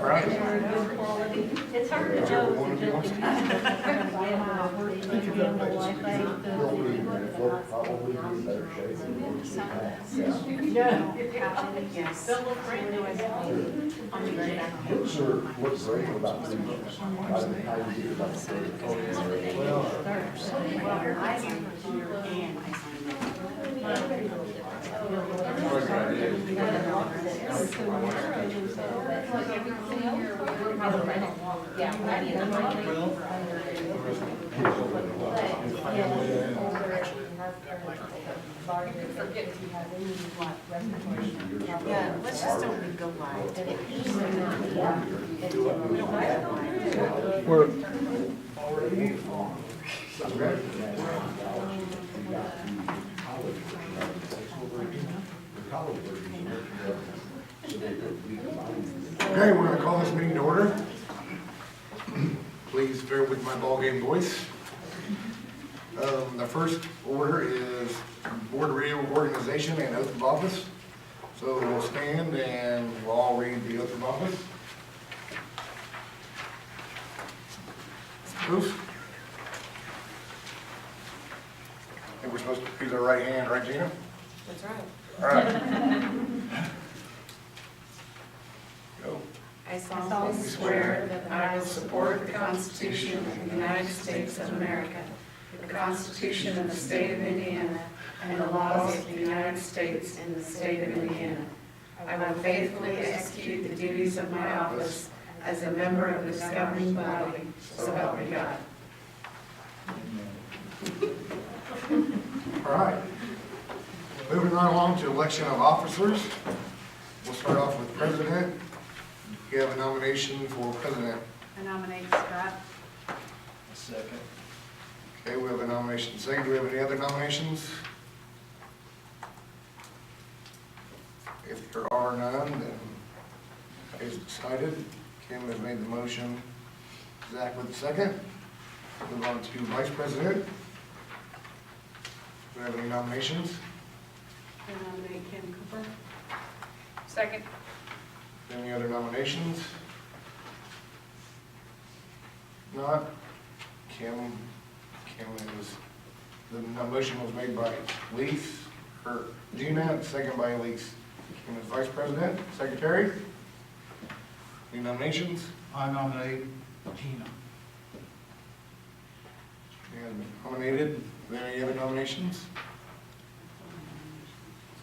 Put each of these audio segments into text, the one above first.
right. They're good quality. It's hard to Whichever know. one of you wants to do it. They'll probably be in better shape than most people. Yes. Books look great for about 3 months. By the time you get about the third. Yeah, let's just don't go by. We're, okay, we're gonna call this meeting to order. Please bear with my ball game voice. The first order is board reorganization and oath of office. So we'll stand and we'll all read the oath of office. Bruce? I think we're supposed to use our right hand, right, Gina? That's right. All right. Go. I solemnly swear that I will support the Constitution of the United States of America, the Constitution of the State of Indiana, and the laws of the United States and the State of Indiana. I will faithfully execute the duties of my office as a member of this governing body, so help me God. All right. Moving right along to election of officers. We'll start off with president. You have a nomination for president. I nominate Scott. Second. Okay, we have a nomination. Second, do we have any other nominations? If there are none, then it's decided. Kim has made the motion. Zach with the second. Move on to vice president. Do we have any nominations? I nominate Kim Cooper. Second. Any other nominations? Not. Kim is, the motion was made by Elise, or Gina, second by Elise. Kim is vice president, secretary. Any nominations? I nominate Gina. She has been nominated. Are there any other nominations?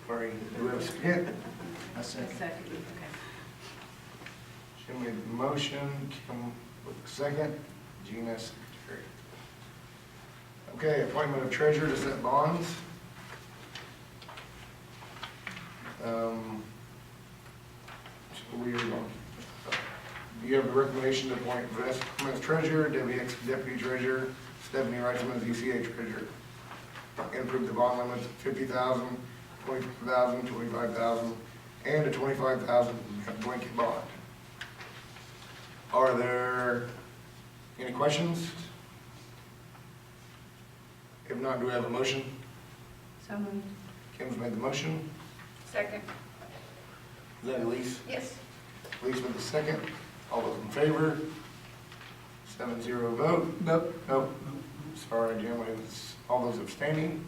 Sorry, do we have a second? I second. Okay. Jim made the motion, Kim with the second, Gina secretary. Okay, appointment of treasurer to set bonds. So we are going. You have the recommendation to appoint Vanessa as treasurer, Debbie X deputy treasurer, Stephanie Reitzman as ECA treasurer. And approve the bond limits of $50,000, $25,000, $25,000, and a $25,000 blanket bond. Are there any questions? If not, do we have a motion? So moved. Kim's made the motion. Second. Is that Elise? Yes. Elise with the second. All those in favor? 7-0 vote. Nope. Nope. Sorry, Jim. It was all those abstaining.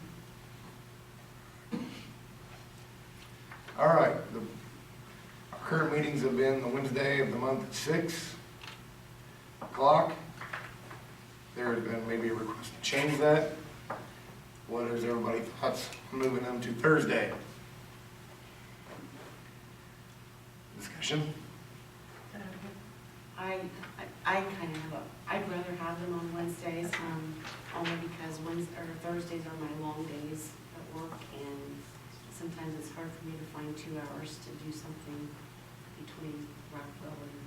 All right. Our current meetings have been the Wednesday of the month at 6 o'clock. There has been maybe a request to change that. What is everybody's thoughts on moving them to Thursday? Discussion? I kind of have I'd rather have them on Wednesdays, only because Thursdays are my long days at work, and sometimes it's hard for me to find 2 hours to do something between Rockville and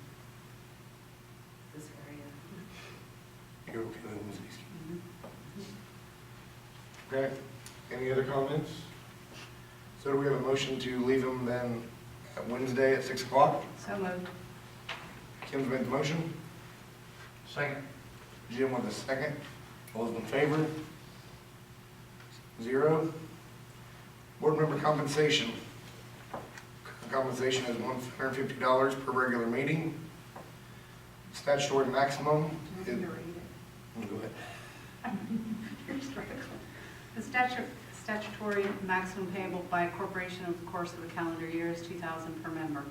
this area. You're okay with Wednesdays? Okay. Any other comments? So do we have a motion to leave them then at Wednesday at 6 o'clock? So moved. Kim's made the motion. Second. Jim with the second. All those in favor? 0. Board member compensation. Compensation is $150 per regular meeting. Statutory maximum. I'm is- gonna read it. Go ahead. You're struggling. The statutory maximum payable by a corporation over the course of a calendar year is $2,000 per member.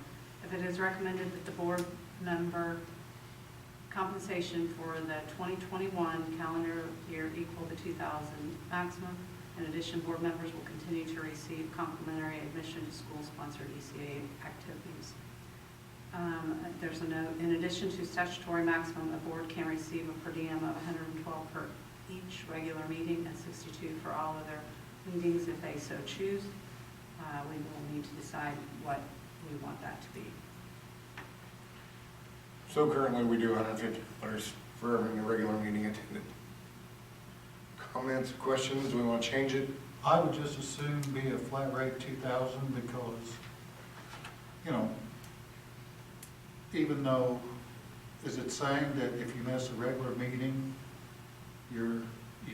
If it is recommended that the board member compensation for the 2021 calendar year equal the $2,000 maximum, in addition, board members will continue to receive complimentary admission to school-sponsored ECA activities. There's a note, in addition to statutory maximum, a board can receive a per diem of $112 per each regular meeting and $62 for all other meetings if they so choose. We will need to decide what we want that to be. So currently, we do $150 for every regular meeting attended. Comments, questions, do we want to change it? I would just as soon be a flat rate 2,000 because, you know, even though, is it saying that if you miss a regular meeting, you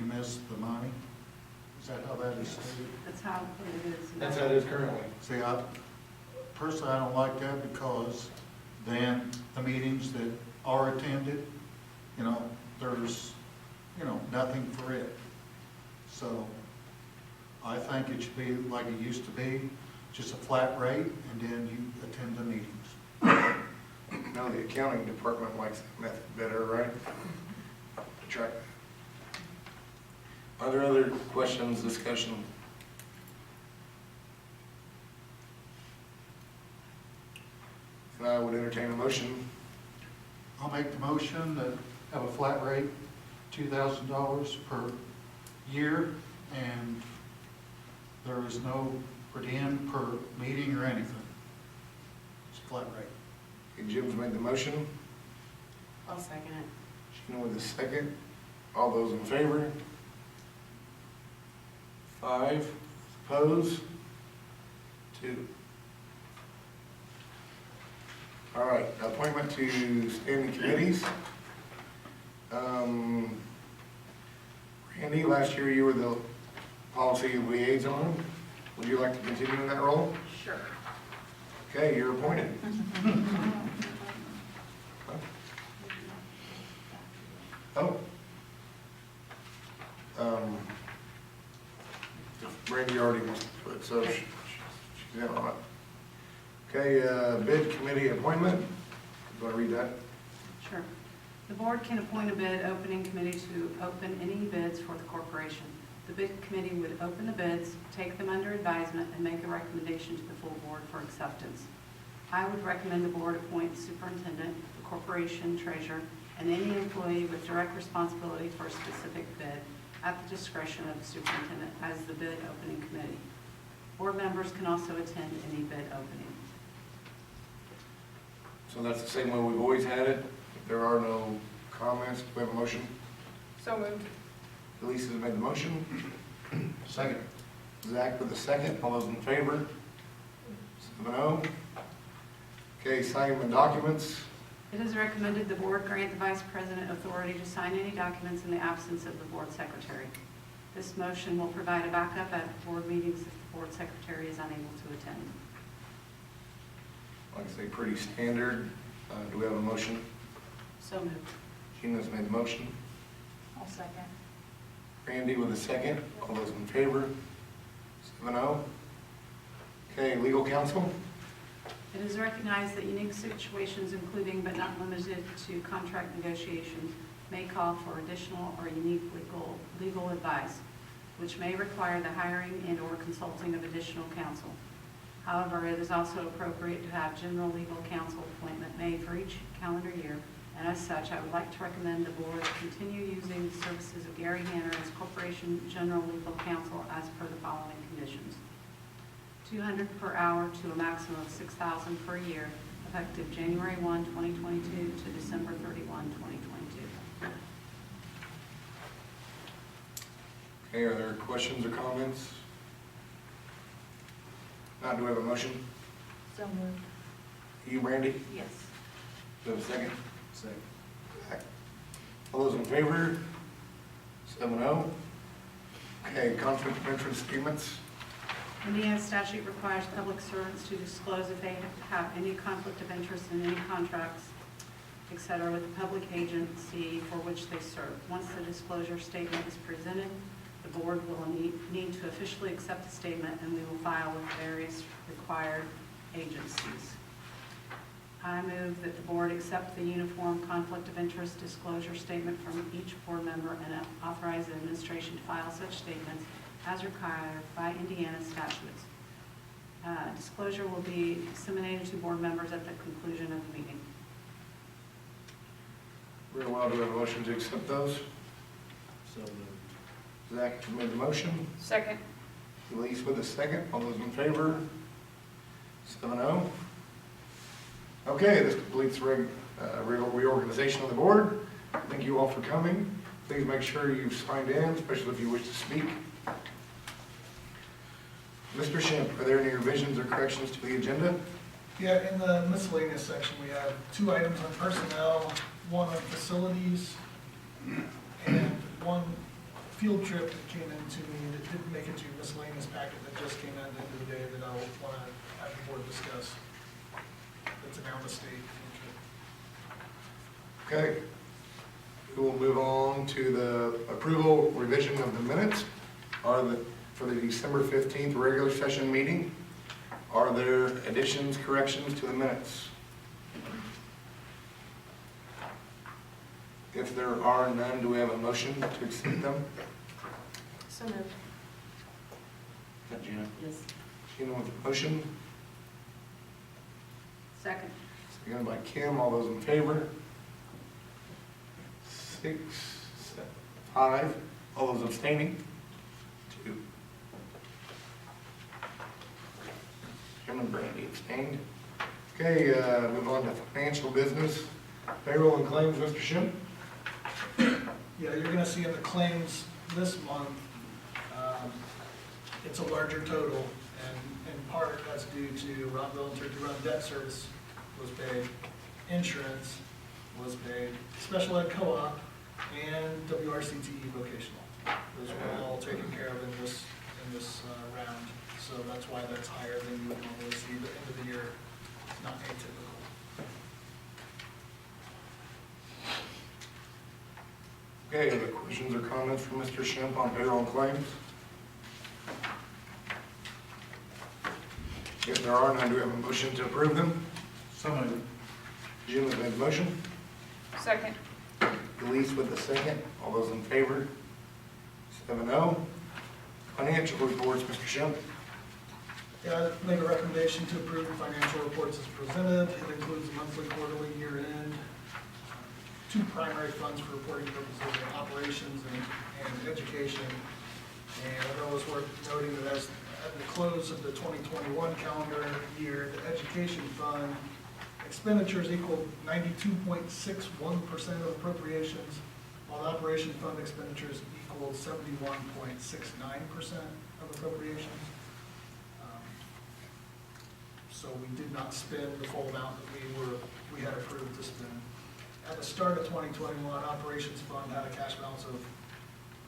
miss the money? Is that how that is stated? That's how it is. That's how it is currently. See, personally, I don't like that because then the meetings that are attended, you know, there's, you know, nothing for it. So I think it should be like it used to be, just a flat rate, and then you attend the meetings. Now the accounting department likes that method better, right? To track that. Are there other questions, discussion? And I would entertain a motion. I'll make the motion that have a flat rate, $2,000 per year, and there is no per diem per meeting or anything. It's a flat rate. Okay, Jim's made the motion. I'll second it. Sheena with the second. All those in favor? 5. Opposed? 2. All right, appointment to standing committees. Randy, last year you were the policy liaison. Would you like to continue in that role? Sure. Okay, you're appointed. Oh. Randy already wants to do it, so she's in on it. Okay, bid committee appointment. You want to read that? Sure. The board can appoint a bid opening committee to open any bids for the corporation. The bid committee would open the bids, take them under advisement, and make a recommendation to the full board for acceptance. I would recommend the board appoint the superintendent, the corporation treasurer, and any employee with direct responsibility for a specific bid at the discretion of the superintendent as the bid opening committee. Board members can also attend any bid opening. So that's the same way we've always had it. If there are no comments, do we have a motion? So moved. Elise has made the motion. Second. Zach with the second. All those in favor? 7-0. Okay, signing the documents. It is recommended the board grant the vice president authority to sign any documents in the absence of the board secretary. This motion will provide a backup at board meetings if the board secretary is unable to attend. Like I say, pretty standard. Do we have a motion? So moved. Gina's made the motion. I'll second. Randy with the second. All those in favor? 7-0. Okay, legal counsel. It is recognized that unique situations, including but not limited to contract negotiations, may call for additional or unique legal advice, which may require the hiring and/or consulting of additional counsel. However, it is also appropriate to have general legal counsel appointment made for each calendar year, and as such, I would like to recommend the board continue using the services of Gary Hanner as Corporation General Legal Counsel as per the following conditions. $200 per hour to a maximum of $6,000 per year, effective January 1, 2022 to December 31, 2022. Okay, are there questions or comments? Now, do we have a motion? So moved. You, Randy? Yes. Do we have a second? Second. Zach. All those in favor? 7-0. Okay, conflict of interest statements. Indiana statute requires public servants to disclose if they have any conflict of interest in any contracts etc., with the public agency for which they serve. Once the disclosure statement is presented, the board will need to officially accept the statement, and we will file with various required agencies. I move that the board accept the uniform conflict of interest disclosure statement from each board member and authorize the administration to file such statements as required by Indiana statutes. Disclosure will be disseminated to board members at the conclusion of the meeting. Very well, do we have a motion to accept those? So moved. Zach made the motion, Second. Elise with the second. All those in favor? 7-0. Okay, this completes reorganization of the board. Thank you all for coming. Please make sure you've signed in, especially if you wish to speak. Mr. Shemp, are there any revisions or corrections to the agenda? Yeah, in the miscellaneous section, we have 2 items on personnel, 1 on facilities, and 1 field trip that came into me that didn't make it to your miscellaneous packet that just came in at the end of the day that I'll want to have the board discuss. That's an out-of-state field trip. Okay. We will move on to the approval revision of the minutes for the December 15th regular session meeting. Are there additions, corrections to the minutes? If there are none, do we have a motion to accept them? So moved. Is that Gina? Yes. Gina with the motion, Second. seconded by Kim. All those in favor? 6, 7, 5. All those abstaining? 2. Kim and Brandy abstained. Okay, move on to financial business. Payroll and claims, Mr. Shim. Yeah, you're gonna see in the claims this month, it's a larger total, and in part that's due to Rockville and Turkey Run debt service was paid, insurance was paid, special ed co-op, and WRCTE vocational. Those were all taken care of in this round, so that's why that's higher than you would normally see. The end of the year, it's not atypical. Okay, other questions or comments from Mr. Shemp on payroll and claims? If there are none, do we have a motion to approve them? So moved. Jim has made the motion. Second. Elise with the second. All those in favor? 7-0. Financial reports, Mr. Shemp. Yeah, I make a recommendation to approve the financial reports as presented. It includes monthly, quarterly, year-end, 2 primary funds for reporting purposes, operations and education. And I thought it was worth noting that as at the close of the 2021 calendar year, the education fund expenditures equaled 92.61% of appropriations, while the operation fund expenditures equaled 71.69% of appropriations. So we did not spend the full amount that we had approved to spend. At the start of 2021, operations fund had a cash balance of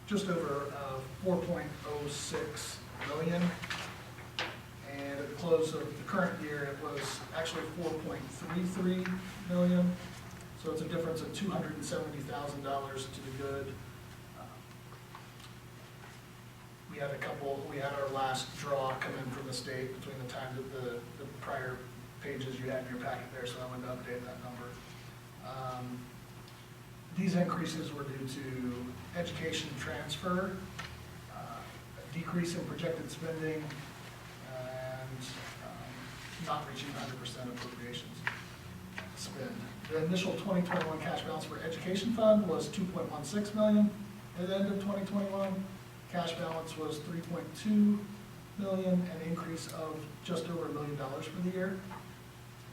just over 4.06 million. And at the close of the current year, it was actually 4.33 million. So it's a difference of $270,000 to the good. We had our last draw come in from the state between the time that the prior pages you had in your packet there, so I wanted to update that number. These increases were due to education transfer, a decrease in projected spending, and not reaching 100% appropriations spend. The initial 2021 cash balance for education fund was 2.16 million at the end of 2021. Cash balance was 3.2 million, an increase of just over $1 million for the year.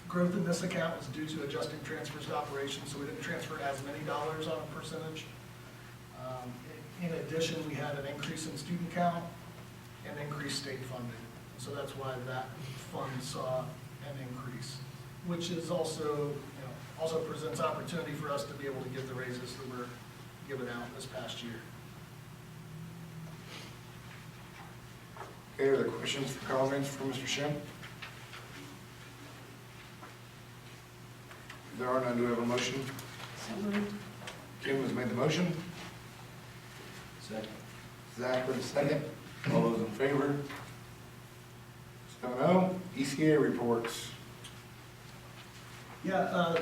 Growth in this account was due to adjusting transfers to operations, so we didn't transfer as many dollars on a percentage. In addition, we had an increase in student count and increased state funding. So that's why that fund saw an increase, which is also, also presents opportunity for us to be able to give the raises that were given out this past year. Okay, are there questions or comments from Mr. Shemp? If There are none. Do we have a motion? So moved. Kim has made the motion. Second. Zach with the second. All those in favor? 7-0. ECA reports. Yeah,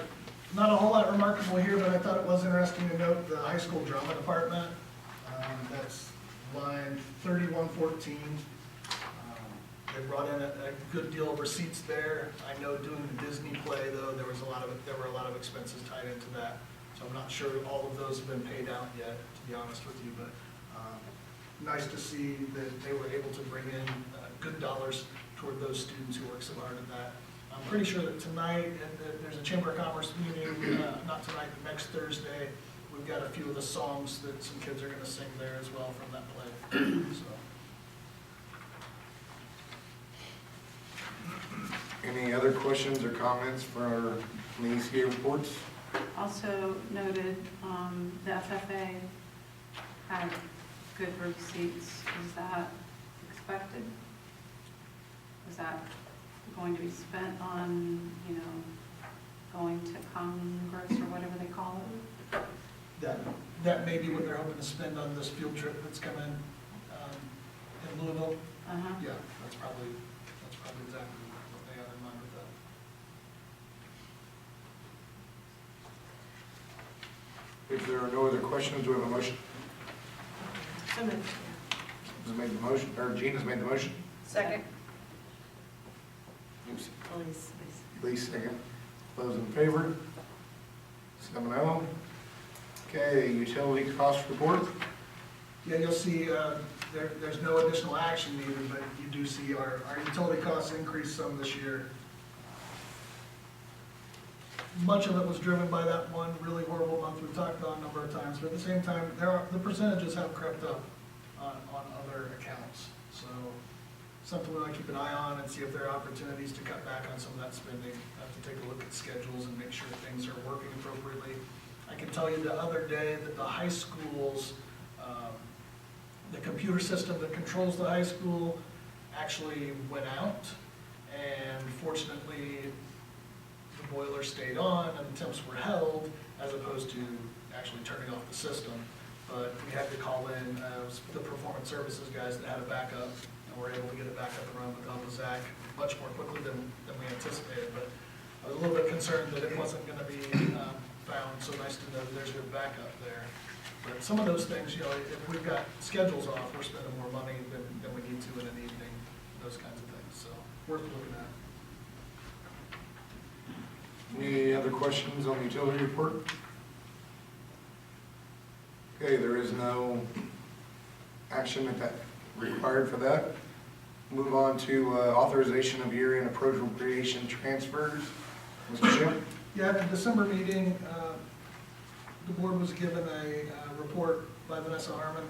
not a whole lot remarkable here, but I thought it was interesting to note the high school drama department. That's line 3114. They brought in a good deal of receipts there. I know doing the Disney play, though, there were a lot of expenses tied into that. So I'm not sure all of those have been paid out yet, to be honest with you, but nice to see that they were able to bring in good dollars toward those students who work so hard at that. I'm pretty sure that tonight, there's a Chamber of Commerce meeting, not tonight, but next Thursday. We've got a few of the songs that some kids are gonna sing there as well from that play, so. Any other questions or comments for the ECA reports? Also noted, the FFA had good receipts. Is that expected? Is that going to be spent on, going to Congress or whatever they call it? That may be what they're hoping to spend on this field trip that's coming in Louisville. Uh-huh. Yeah, that's probably exactly what they have in mind with that. If there are no other questions, do we have a motion? So moved. Has made the motion, or Jean has made the motion? Second. Oops. Please. Lee second. Those in favor? 7-0. Okay, utility cost report. Yeah, you'll see, there's no additional action needed, but you do see our utility costs increased some this year. Much of it was driven by that one really horrible month we've talked about a number of times, but at the same time, the percentages have crept up on other accounts. So something we want to keep an eye on and see if there are opportunities to cut back on some of that spending. Have to take a look at schedules and make sure things are working appropriately. I can tell you the other day that the high schools, the computer system that controls the high school actually went out, and fortunately the boiler stayed on and the temps were held as opposed to actually turning off the system. But we had to call in the performance services guys that had a backup, and were able to get it back up and running with help of Zach much more quickly than we anticipated. But I was a little bit concerned that it wasn't going to be found, so nice to know that there's a good backup there. But some of those things, if we've got schedules off, we're spending more money than we need to in an evening, those kinds of things, so worth looking at. Any other questions on the utility report? Okay, there is no action required for that. Move on to authorization of year-end appropriation transfers. Mr. Jim? Yeah, at the December meeting, the board was given a report by Vanessa Harmon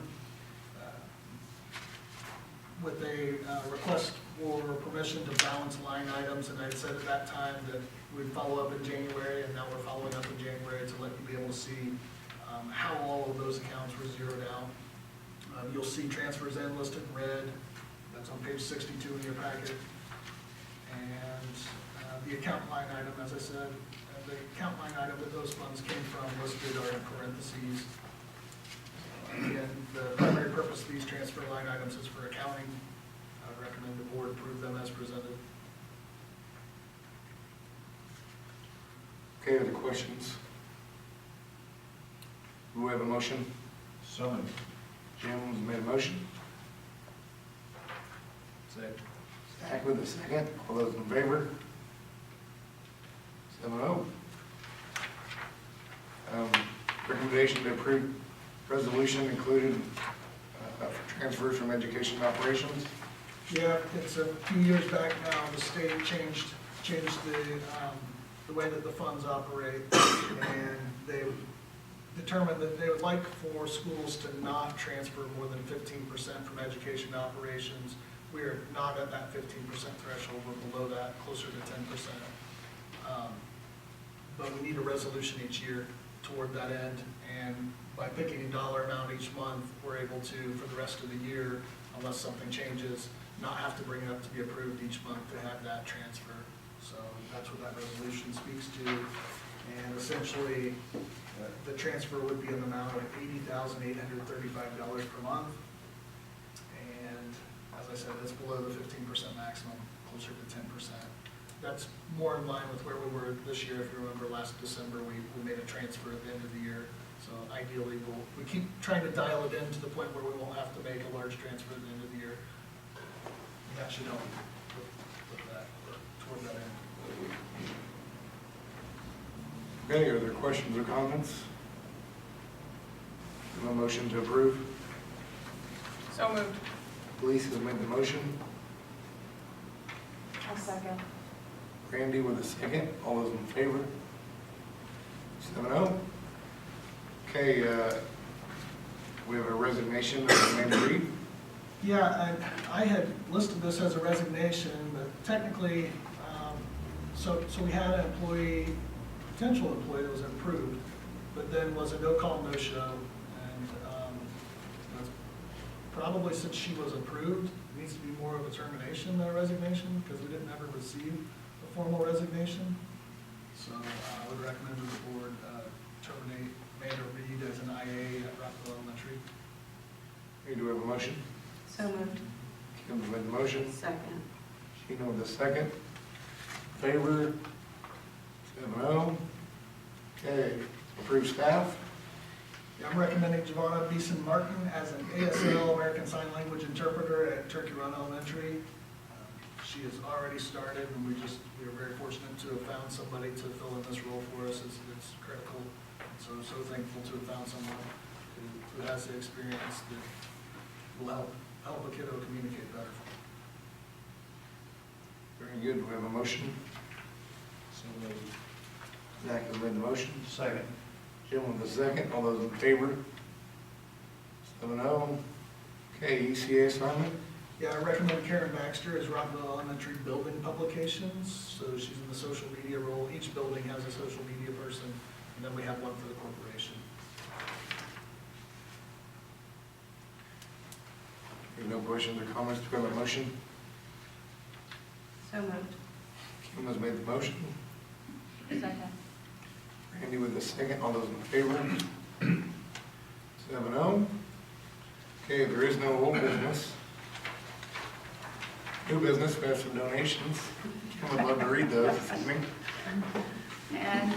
with a request for permission to balance line items, and I said at that time that we'd follow up in January, and now we're following up in January to let you be able to see how all of those accounts were zeroed out. You'll see transfers in listed in red. That's on page 62 in your packet. And the account line item, as I said, the account line item that those funds came from listed are in parentheses. Again, the primary purpose of these transfer line items is for accounting. I would recommend the board approve them as presented. Okay, other questions? Do we have a motion? So moved. Jim's made a motion. Second. Zach with a second. All those in favor? 7-0. Recommendation to approve resolution included for transfers from education operations. Yeah, it's a few years back now, the state changed the way that the funds operate, and they determined that they would like for schools to not transfer more than 15% from education operations. We are not at that 15% threshold, we're below that, closer to 10%. But we need a resolution each year toward that end, and by picking a dollar amount each month, we're able to, for the rest of the year, unless something changes, not have to bring it up to be approved each month to have that transfer. So that's what that resolution speaks to. And essentially, the transfer would be an amount of $80,835 per month. And as I said, it's below the 15% maximum, closer to 10%. That's more in line with where we were this year. If you remember, last December, we made a transfer at the end of the year. So ideally, we keep trying to dial it in to the point where we won't have to make a large transfer at the end of the year. And that should help with that, or toward that end. Okay, are there questions or comments? No motion to approve? So moved. Elise has made the motion. I'll second. Randy with a second. All those in favor? 7-0. Okay, we have a resignation of Amanda Reed. Yeah, I had listed this as a resignation, but technically, so we had an employee, potential employee that was approved, but then was a no-call, no-show. And that's probably, since she was approved, it needs to be more of a termination than a resignation, because we didn't ever receive a formal resignation. So I would recommend to the board terminate Amanda Reed as an IA at Rockville Elementary. Okay, do we have a motion? So moved. Kim has made the motion. Second. Sheena with the second. Favor? 7-0. Okay, approved staff. Yeah, I'm recommending Giovanna Beeson Martin as an ASL, American Sign Language interpreter at Turkey Run Elementary. She has already started, and we are very fortunate to have found somebody to fill in this role for us. It's critical. So I'm so thankful to have found someone who has the experience that will help a kiddo communicate better. Very good. Do we have a motion? So moved. Zach has made the motion. Second. Jim with the second. All those in favor? 7-0. Okay, ECA assignment. Yeah, I recommend Karen Baxter as Rockville Elementary Building Publications. So she's in the social media role. Each building has a social media person, and then we have one for the corporation. If no questions or comments, do we have a motion? So moved. Kim has made the motion. Second. Randy with the second. All those in favor? 7-0. Okay, there is no old business. New business, we have some donations. Kim would love to read those this evening. And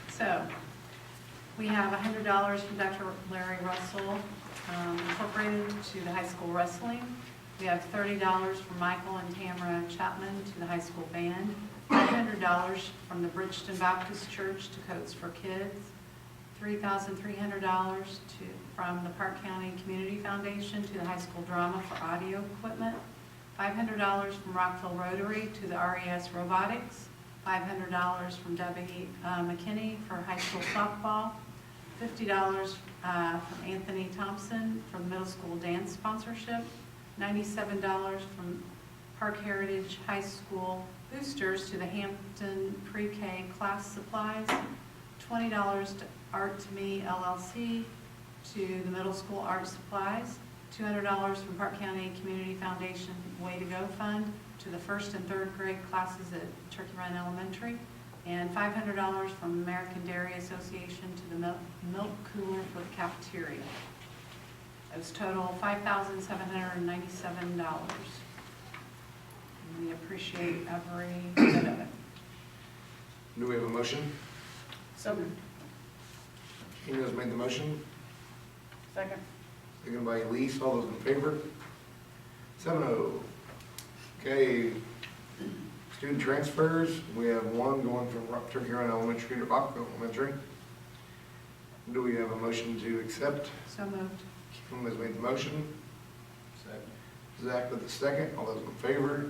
so, we have $100 from Dr. Larry Russell, incorporated to the high school wrestling. We have $30 from Michael and Tamara Chapman to the high school band. $500 from the Bridgeton Baptist Church to Coats for Kids. $3,300 from the Park County Community Foundation to the high school drama for audio equipment. $500 from Rockville Rotary to the RES Robotics. $500 from Debbie McKinney for high school softball. $50 from Anthony Thompson for the middle school dance sponsorship. $97 from Park Heritage High School boosters to the Hampton Pre-K class supplies. $20 to Art to Me LLC to the middle school art supplies. $200 from Park County Community Foundation Way to Go Fund to the first and third grade classes at Turkey Run Elementary. And $500 from American Dairy Association to the milk cooler for the cafeteria. It was total $5,797. And we appreciate every bit of it. Do we have a motion? So moved. Sheena has made the motion. Second. Second by Elise. All those in favor? 7-0. Okay, student transfers. We have one going from Turkey Run Elementary to Rockville Elementary. Do we have a motion to accept? So moved. Kim has made the motion. Second. Zach with the second. All those in favor?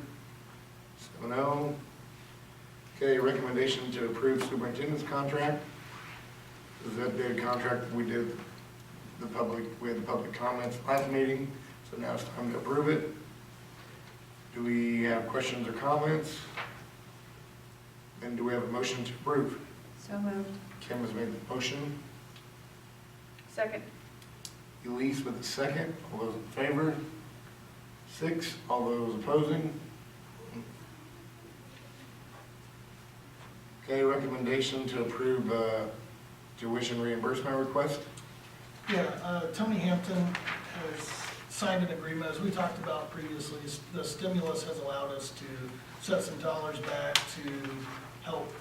7-0. Okay, recommendation to approve superintendent's contract. This is that dated contract we did we had the public comments last meeting, so now it's time to approve it. Do we have questions or comments? And do we have a motion to approve? So moved. Kim has made the motion. Second. Elise with the second. All those in favor? 6. All those opposing? Okay, recommendation to approve tuition reimbursement request. Yeah, Tony Hampton has signed an agreement, as we talked about previously. The stimulus has allowed us to set some dollars back to help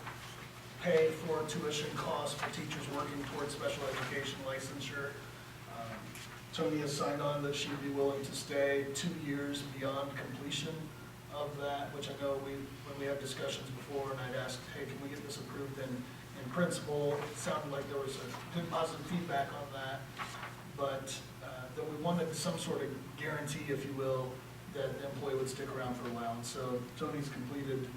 pay for tuition costs for teachers working towards special education licensure. Tony has signed on that she would be willing to stay 2 years beyond completion of that, which I know when we had discussions before, and I'd asked, hey, can we get this approved in principle? It sounded like there was a good positive feedback on that, but that we wanted some sort of guarantee, if you will, that the employee would stick around for a while. And so Tony's completed,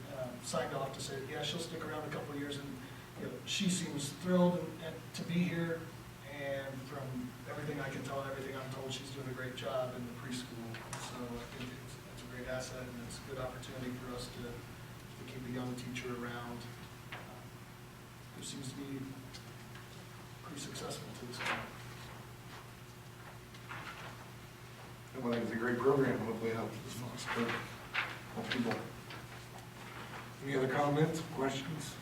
signed off to say, yeah, she'll stick around a couple of years, and she seems thrilled to be here, and from everything I can tell and everything I'm told, she's doing a great job in the preschool. So I think it's a great asset, and it's a good opportunity for us to keep a young teacher around who seems to be pretty successful to this point. Well, it's a great program, hopefully helps us foster more people. Any other comments, questions?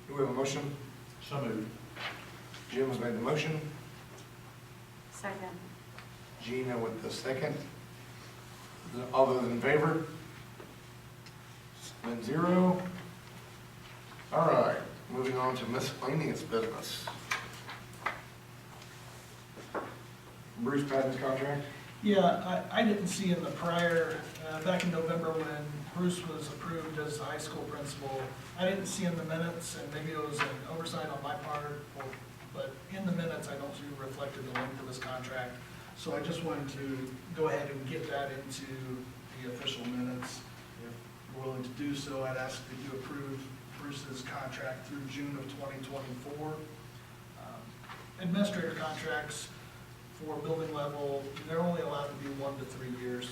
Do we have a motion? So moved. Jim has made the motion, Second. Gina with the second. All those in favor? 7-0. All right, moving on to miscellaneous business. Bruce Patton's contract? Yeah, I didn't see in the prior, back in November when Bruce was approved as the high school principal, I didn't see in the minutes, and maybe it was an oversight on my part, but in the minutes, I don't see reflected the length of his contract. So I just wanted to go ahead and get that into the official minutes. If you're willing to do so, I'd ask that you approve Bruce's contract through June of 2024. Administrator contracts for building level, they're only allowed to be 1 to 3 years.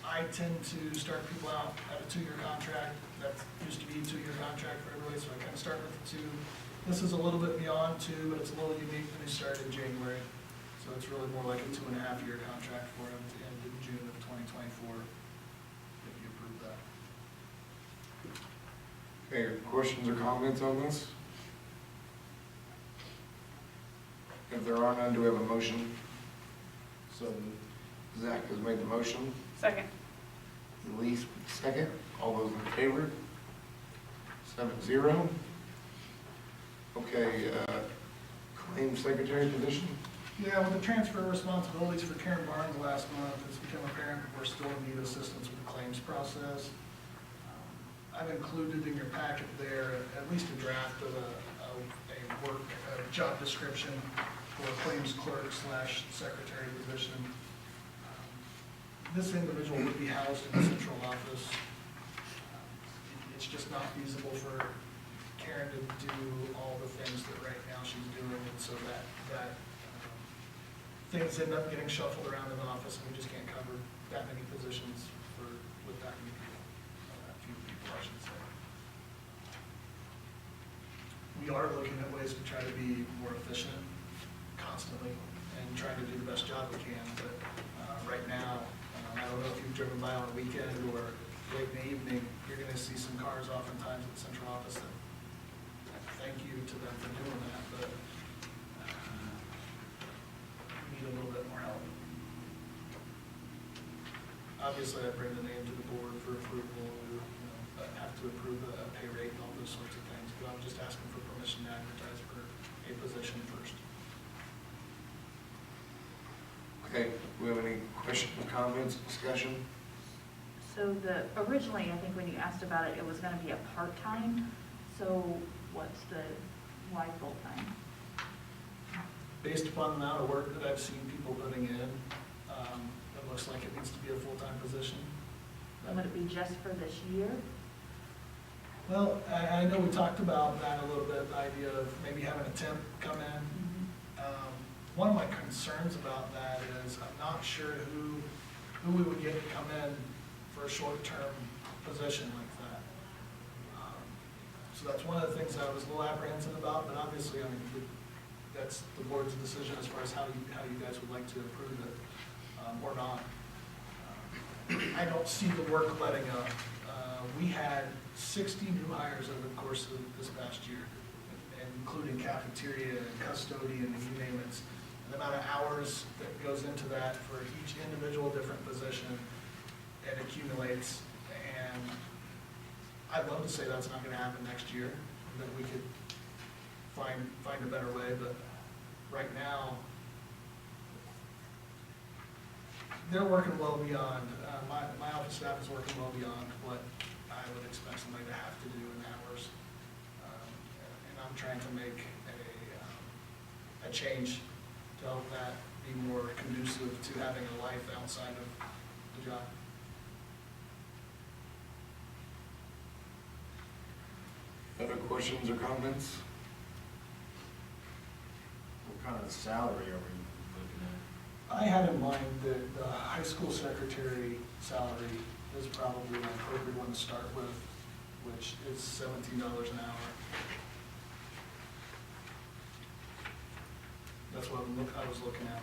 I tend to start people out at a 2-year contract. That used to be a 2-year contract for everybody, so I kind of start with 2. This is a little bit beyond 2, but it's a little unique when they start in January. So it's really more like a 2.5-year contract for him to end in June of 2024, if you approve that. Okay, questions or comments on this? If there are none, do we have a motion? So Zach has made the motion, Second. Elise with the second. All those in favor? 7-0. Okay, claims secretary position? Yeah, with the transfer of responsibilities for Karen Barnes last month, it's become apparent that we're still in need of assistance with the claims process. I've included in your packet there at least a draft of a job description for a claims clerk / secretary position. This individual would be housed in the central office. It's just not feasible for Karen to do all the things that right now she's doing, and so that things end up getting shuffled around in the office, and we just can't cover that many positions with that many people, few people, I should say. We are looking at ways to try to be more efficient constantly and trying to do the best job we can, but right now, I don't know if you've driven by on a weekend or late in the evening, you're gonna see some cars oftentimes at the central office, and thank you to them for doing that, but we need a little bit more help. Obviously, I bring the name to the board for approval, have to approve a pay rate and all those sorts of things, but I'm just asking for permission to advertise for a position first. Okay, do we have any questions, comments, discussion? So originally, I think when you asked about it, it was gonna be a part-time, so why full-time? Based upon the amount of work that I've seen people putting in, it looks like it needs to be a full-time position. And would it be just for this year? Well, I know we talked about that a little bit, the idea of maybe having a temp come in. One of my concerns about that is I'm not sure who we would get to come in for a short-term position like that. So that's one of the things I was a little apprehensive about, but obviously, I mean, that's the board's decision as far as how you guys would like to approve it or not. I don't see the work letting up. We had 60 new hires over the course of this past year, including cafeteria and custodian and you name it. The amount of hours that goes into that for each individual different position, it accumulates. And I'd love to say that's not gonna happen next year, that we could find a better way, but right now, they're working well beyond, my office staff is working well beyond what I would expect somebody to have to do in hours. And I'm trying to make a change to help that be more conducive to having a life outside of the job. Other questions or comments? What kind of salary are we looking at? I had in mind that the high school secretary salary is probably an appropriate one to start with, which is $17 an hour. That's what I was looking at.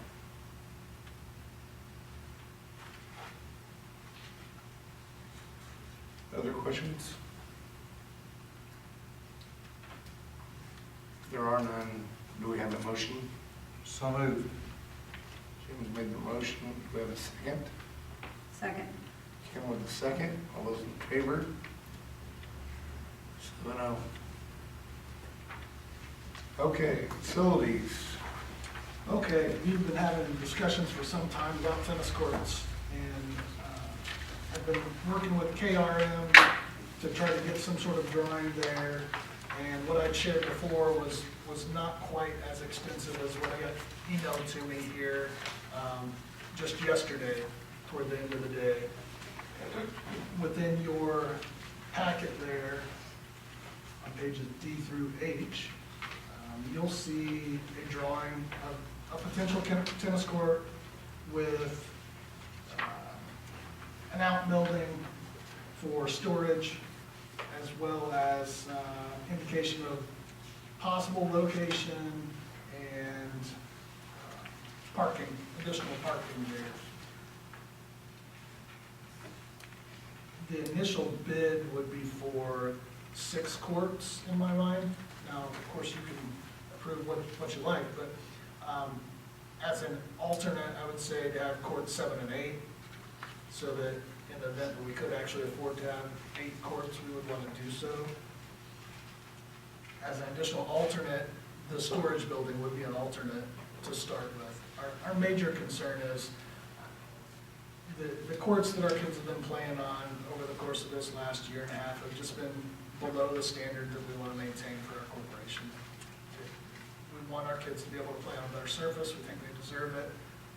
Other questions? If there are none, do we have a motion? So moved. Kim's made the motion. Do we have a second? Second. Kim with the second. All those in favor? 7-0. Okay, facilities. Okay, we've been having discussions for some time about tennis courts, and I've been working with KRM to try to get some sort of drawing there, and what I'd shared before was not quite as extensive as what I got emailed to me here just yesterday, toward the end of the day. Within your packet there, on pages D through H, you'll see a drawing of a potential tennis court with an outbuilding for storage, as well as indication of possible location and parking, additional parking there. The initial bid would be for 6 courts in my mind. Now, of course, you can approve what you like, but as an alternate, I would say to have courts 7 and 8, so that in the event that we could actually afford to have 8 courts, we would want to do so. As an additional alternate, the storage building would be an alternate to start with. Our major concern is the courts that our kids have been playing on over the course of this last year and a half have just been below the standard that we want to maintain for our corporation. We want our kids to be able to play on a better surface. We think they deserve it.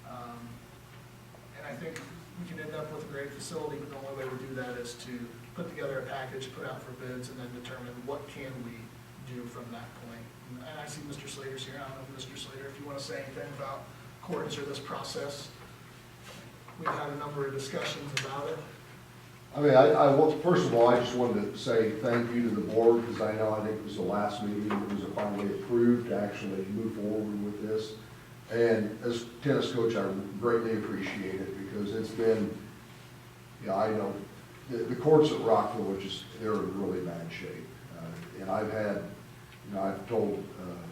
And I think we can end up with a great facility, but the only way to do that is to put together a package, put out for bids, and then determine what can we do from that point. And I see Mr. Slater's here. I don't know, Mr. Slater, if you want to say anything about courts or this process. We've had a number of discussions about it. I mean, first of all, I just wanted to say thank you to the board, because I think it was the last meeting that was finally approved to actually move forward with this. And as tennis coach, I greatly appreciate it, because it's been, I know, the courts at Rockville they're in really bad shape. And I've had, I've told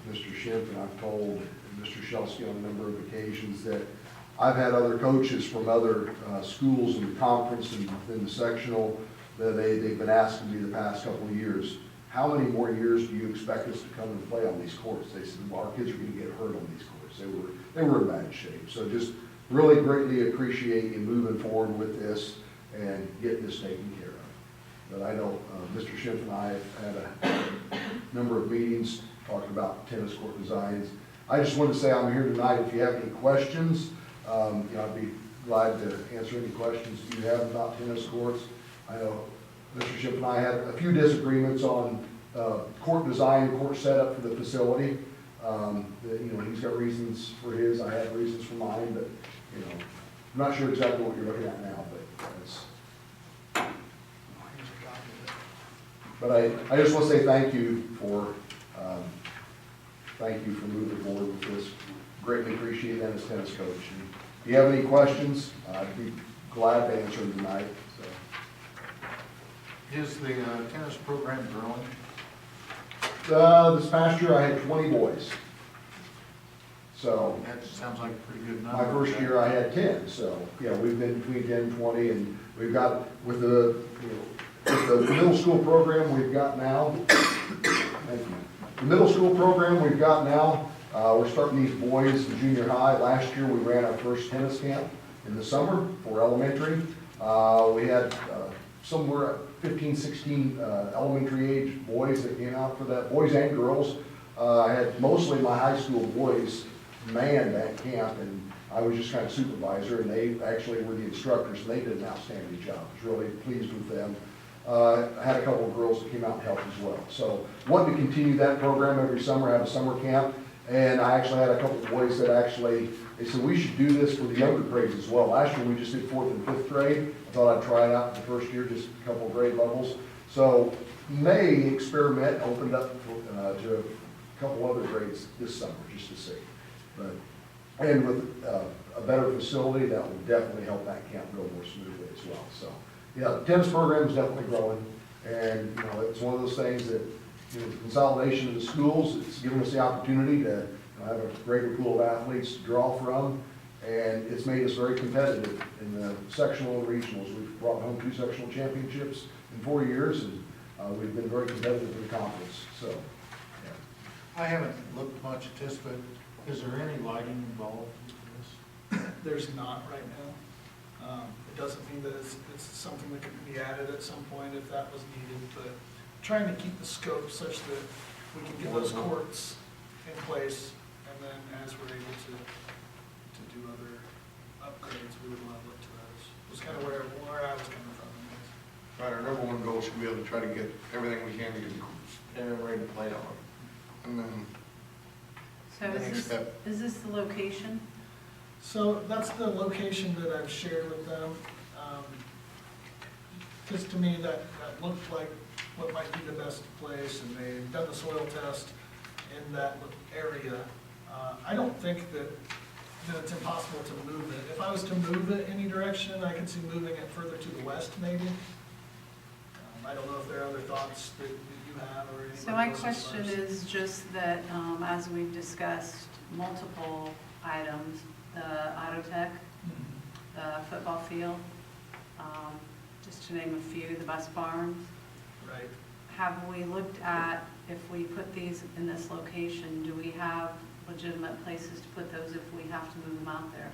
Mr. Schimpf and I've told Mr. Shelsky on a number of occasions that I've had other coaches from other schools in the conference and within the sectional that they've been asking me the past couple of years, how many more years do you expect us to come and play on these courts? They said, well, our kids are going to get hurt on these courts. They were in bad shape. So just really greatly appreciate you moving forward with this and getting this taken care of. But I know Mr. Schimpf and I have had a number of meetings talking about tennis court designs. I just want to say I'm here tonight. If you have any questions, I'd be glad to answer any questions you have about tennis courts. I know Mr. Schimpf and I had a few disagreements on court design, court setup for the facility. He's got reasons for his, I have reasons for mine, but, I'm not sure exactly what you're looking at now, but that's. But I just want to say thank you for moving forward with this. Greatly appreciate that as tennis coach. And if you have any questions, I'd be glad to answer them tonight. So. Is the tennis program growing? This past year, I had 20 boys. So, That sounds like a pretty good number. my first year, I had 10, so, yeah, we've been between 10 and 20, and we've got, with the, with the middle school program we've got now, thank you. The middle school program we've got now, we're starting these boys in junior high. Last year, we ran our first tennis camp in the summer for elementary. We had somewhere 15, 16 elementary age boys that came out for that, boys and girls. I had mostly my high school boys man that camp, and I was just kind of supervisor, and they actually were the instructors, and they did an outstanding job. I was really pleased with them. I had a couple of girls that came out and helped as well. So wanted to continue that program every summer, have a summer camp, and I actually had a couple of boys that actually, they said, we should do this for the younger grades as well. Last year, we just did 4th and 5th grade. I thought I'd try it out in the first year, just a couple of grade levels. So may experiment, opened up to a couple other grades this summer, just to see. But, and with a better facility, that will definitely help that camp go more smoothly as well. So, yeah, the tennis program is definitely growing, and, you know, it's one of those things that, you know, the consolidation of the schools, it's given us the opportunity to have a greater pool of athletes to draw from, and it's made us very competitive in the sectional and regionals. We've brought home 2 sectional championships in 4 years, and we've been very competitive in the conference, so, yeah. I haven't looked much at this, but is there any lighting involved in this? There's not right now. It doesn't mean that it's something that could be added at some point if that was needed, but trying to keep the scope such that we can get those courts in place, and then as we're able to do other upgrades, we would want to look to those. Was kind of where I was coming from. Right, our number one goal should be able to try to get everything we can to get everyone ready to play on. And then So The next step. is this the location? So that's the location that I've shared with them. Because to me, that looked like what might be the best place, and they've done the soil test in that area. I don't think that it's impossible to move it. If I was to move it any direction, I could see moving it further to the west, maybe. I don't know if there are other thoughts that you have or anything. So my question is just that, as we've discussed multiple items, the auto tech, the football field, just to name a few, the bus barns. Right. Have we looked at, if we put these in this location, do we have legitimate places to put those if we have to move them out there?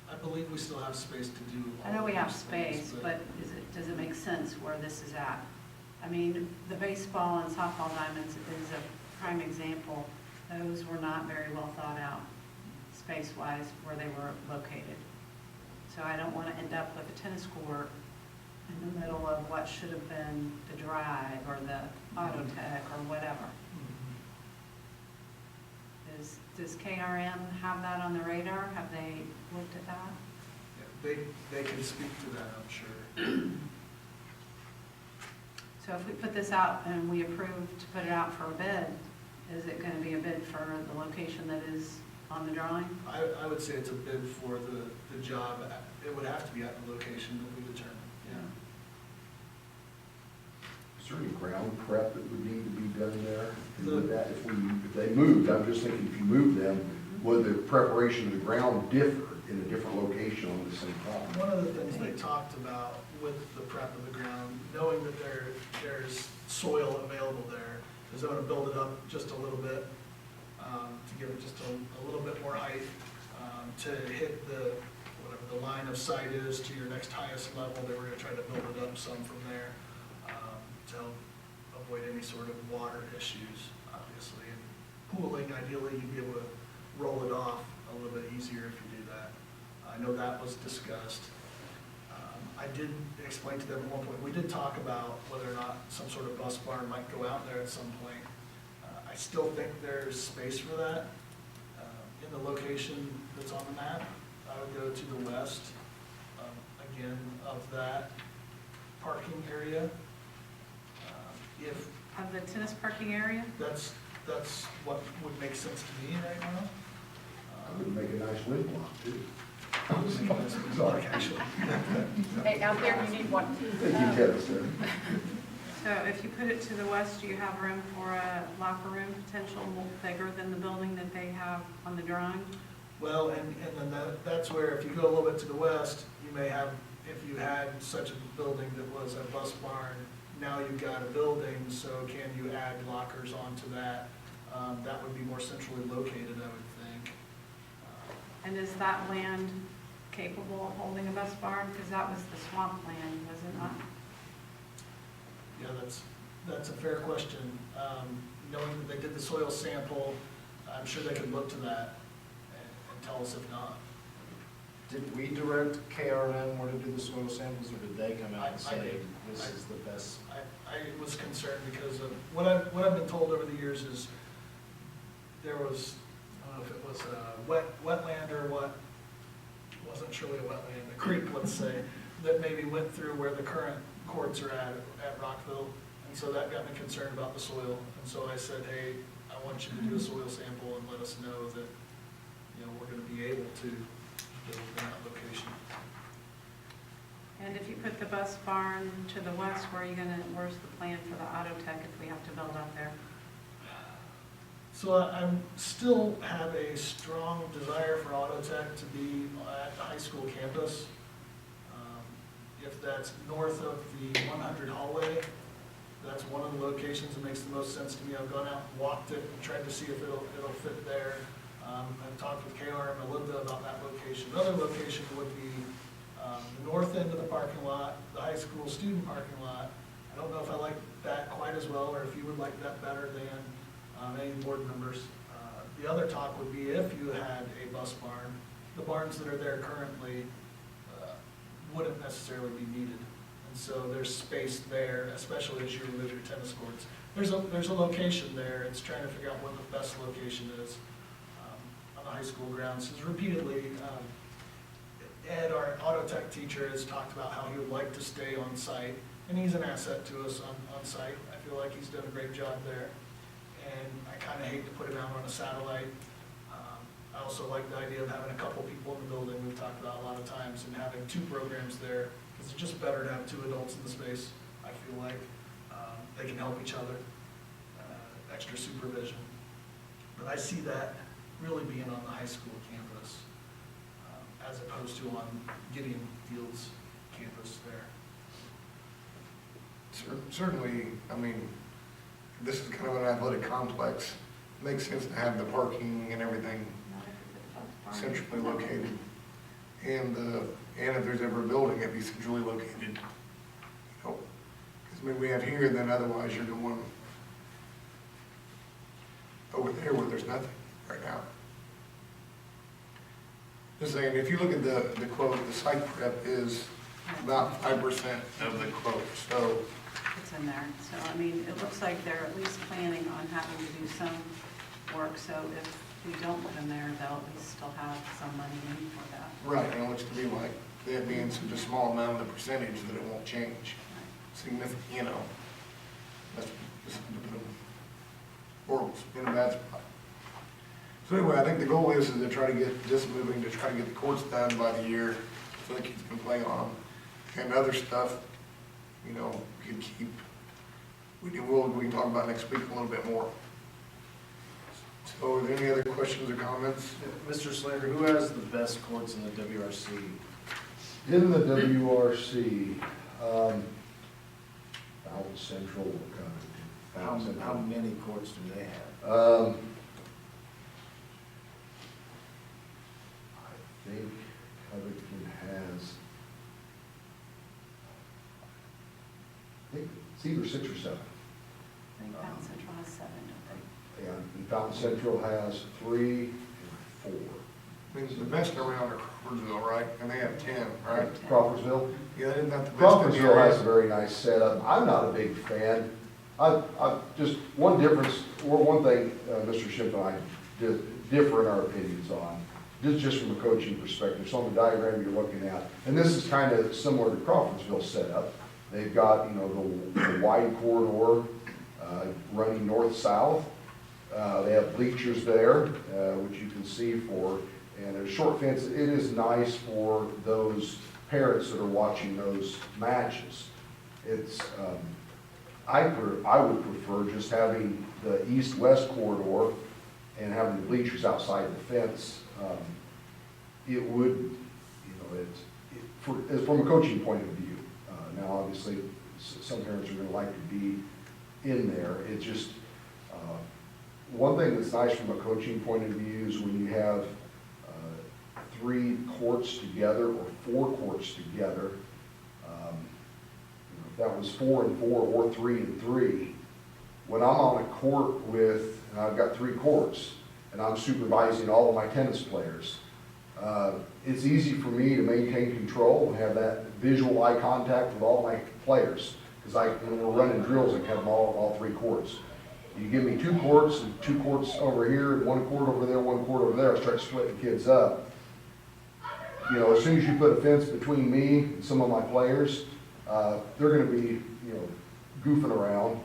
I believe we still have space to do. I know we have those things, space, but does it make sense where this is at? I mean, the baseball and softball diamonds is a prime example. Those were not very well thought out, space-wise, where they were located. So I don't want to end up with a tennis court in the middle of what should have been the drive or the auto tech or whatever. Does KRM have that on the radar? Have they looked at that? Yeah, they can speak to that, I'm sure. So if we put this out and we approve to put it out for a bid, is it going to be a bid for the location that is on the drawing? I would say it's a bid for the job. It would have to be at the location that we determine, yeah. Is there any ground prep that would need to be done there? And would that, if they moved, I'm just thinking if you moved them, would the preparation of the ground differ in a different location on the same property? One of the things they talked about with the prep of the ground, knowing that there's soil available there, is they want to build it up just a little bit, to give it just a little bit more height, to hit whatever the line of sight is to your next highest level. They were going to try to build it up some from there, to help avoid any sort of water issues, obviously. And pooling, ideally, you'd be able to roll it off a little bit easier if you do that. I know that was discussed. I did explain to them at one point, we did talk about whether or not some sort of bus barn might go out there at some point. I still think there's space for that. In the location that's on the map, I would go to the west, again, of that parking area. If Of the tennis parking area? that's what would make sense to me right now. That would make a nice wind block too. I was thinking that's what it's like, actually. Hey, out there, you need one. Thank you, Dennis, there. So if you put it to the west, do you have room for a locker room potential more bigger than the building that they have on the drawing? Well, and then that's where, if you go a little bit to the west, you may have, if you had such a building that was a bus barn, now you've got a building, so can you add lockers onto that? That would be more centrally located, I would think. And is that land capable of holding a bus barn? Because that was the swamp land, was it not? Yeah, that's a fair question. Knowing that they did the soil sample, I'm sure they could look to that and tell us if not. Did we direct KRM where to do the soil samples, or did they come out and I say, did. this is the best? I was concerned because of, what I've been told over the years is there was, I don't know if it was a wetland or what, it wasn't surely a wetland, a creek, let's say, that maybe went through where the current courts are at Rockville. And so that got me concerned about the soil. And so I said, hey, I want you to do a soil sample and let us know that, you know, we're gonna be able to build in that location. And if you put the bus barn to the west, where's the plan for the auto tech if we have to build out there? So I'm still have a strong desire for auto tech to be at the high school campus. If that's north of the 100 hallway, that's one of the locations that makes the most sense to me. I've gone out and walked it and tried to see if it'll fit there. I've talked with KRM a little bit about that location. Another location would be the north end of the parking lot, the high school student parking lot. I don't know if I like that quite as well, or if you would like that better than any board members. The other talk would be if you had a bus barn, the barns that are there currently wouldn't necessarily be needed. And so there's space there, especially as you remove your tennis courts. There's a location there. It's trying to figure out what the best location is on the high school grounds. Because repeatedly, Ed, our auto tech teacher, has talked about how he would like to stay on site, and he's an asset to us on site. I feel like he's done a great job there. And I kind of hate to put him out on a satellite. I also like the idea of having a couple people in the building, we've talked about a lot of times, and having two programs there, because it's just better to have two adults in the space, I feel like. They can help each other, extra supervision. But I see that really being on the high school campus, as opposed to on Gideon Fields campus there. Certainly, I mean, this is kind of an athletic complex. Makes sense to have the parking and everything Not if we put the bus barn. centrally located. And if there's ever a building, it'd be centrally located. You know, because I mean, we have here, then otherwise you're going over there where there's nothing right now. Just saying, if you look at the quote, the site prep is about 5% of the quote, so. It's in there. So, I mean, it looks like they're at least planning on having to do some work. So if we don't put them there, they'll at least still have some money in for that. Right, and it looks to be like that being such a small amount of the percentage that it won't change significant, you know. That's just horrible, in a bad spot. So anyway, I think the goal is to try to get this moving, to try to get the courts done by the year so the kids can play on them. And other stuff, you know, we could keep, we can talk about next week a little bit more. So are there any other questions or comments? Mr. Slater, who has the best courts in the WRC? In the WRC, Fountain Central will come. How many courts do they have? I think Covington has, I think it's either 6 or 7. I think Fountain Central has 7, don't they? And Fountain Central has 3 and 4. I mean, the best around are Crawfordsville, right? And they have 10, right? Crawfordsville? Yeah, isn't that the best in the Crawfordsville has a area? very nice setup. I'm not a big fan. I just, one difference, or one thing, Mr. Schiff and I differ in our opinions on, just from a coaching perspective. So on the diagram you're looking at, and this is kind of similar to Crawfordsville setup. They've got, you know, the wide corridor running north-south. They have bleachers there, which you can see for, And there's short fence, it is nice for those parents that are watching those matches. It's, I would prefer just having the east-west corridor and having the bleachers outside the fence. It would, you know, from a coaching point of view. Now, obviously, some parents are gonna like to be in there. It just, one thing that's nice from a coaching point of view is when you have 3 courts together or 4 courts together. You know, if that was 4 and 4 or 3 and 3, when I'm on a court with, and I've got 3 courts, and I'm supervising all of my tennis players, it's easy for me to maintain control and have that visual eye contact with all my players. Because when we're running drills, I can have them all 3 courts. You give me 2 courts and 2 courts over here, and 1 court over there, 1 court over there, I start splitting kids up. You know, as soon as you put a fence between me and some of my players, they're gonna be, you know, goofing around.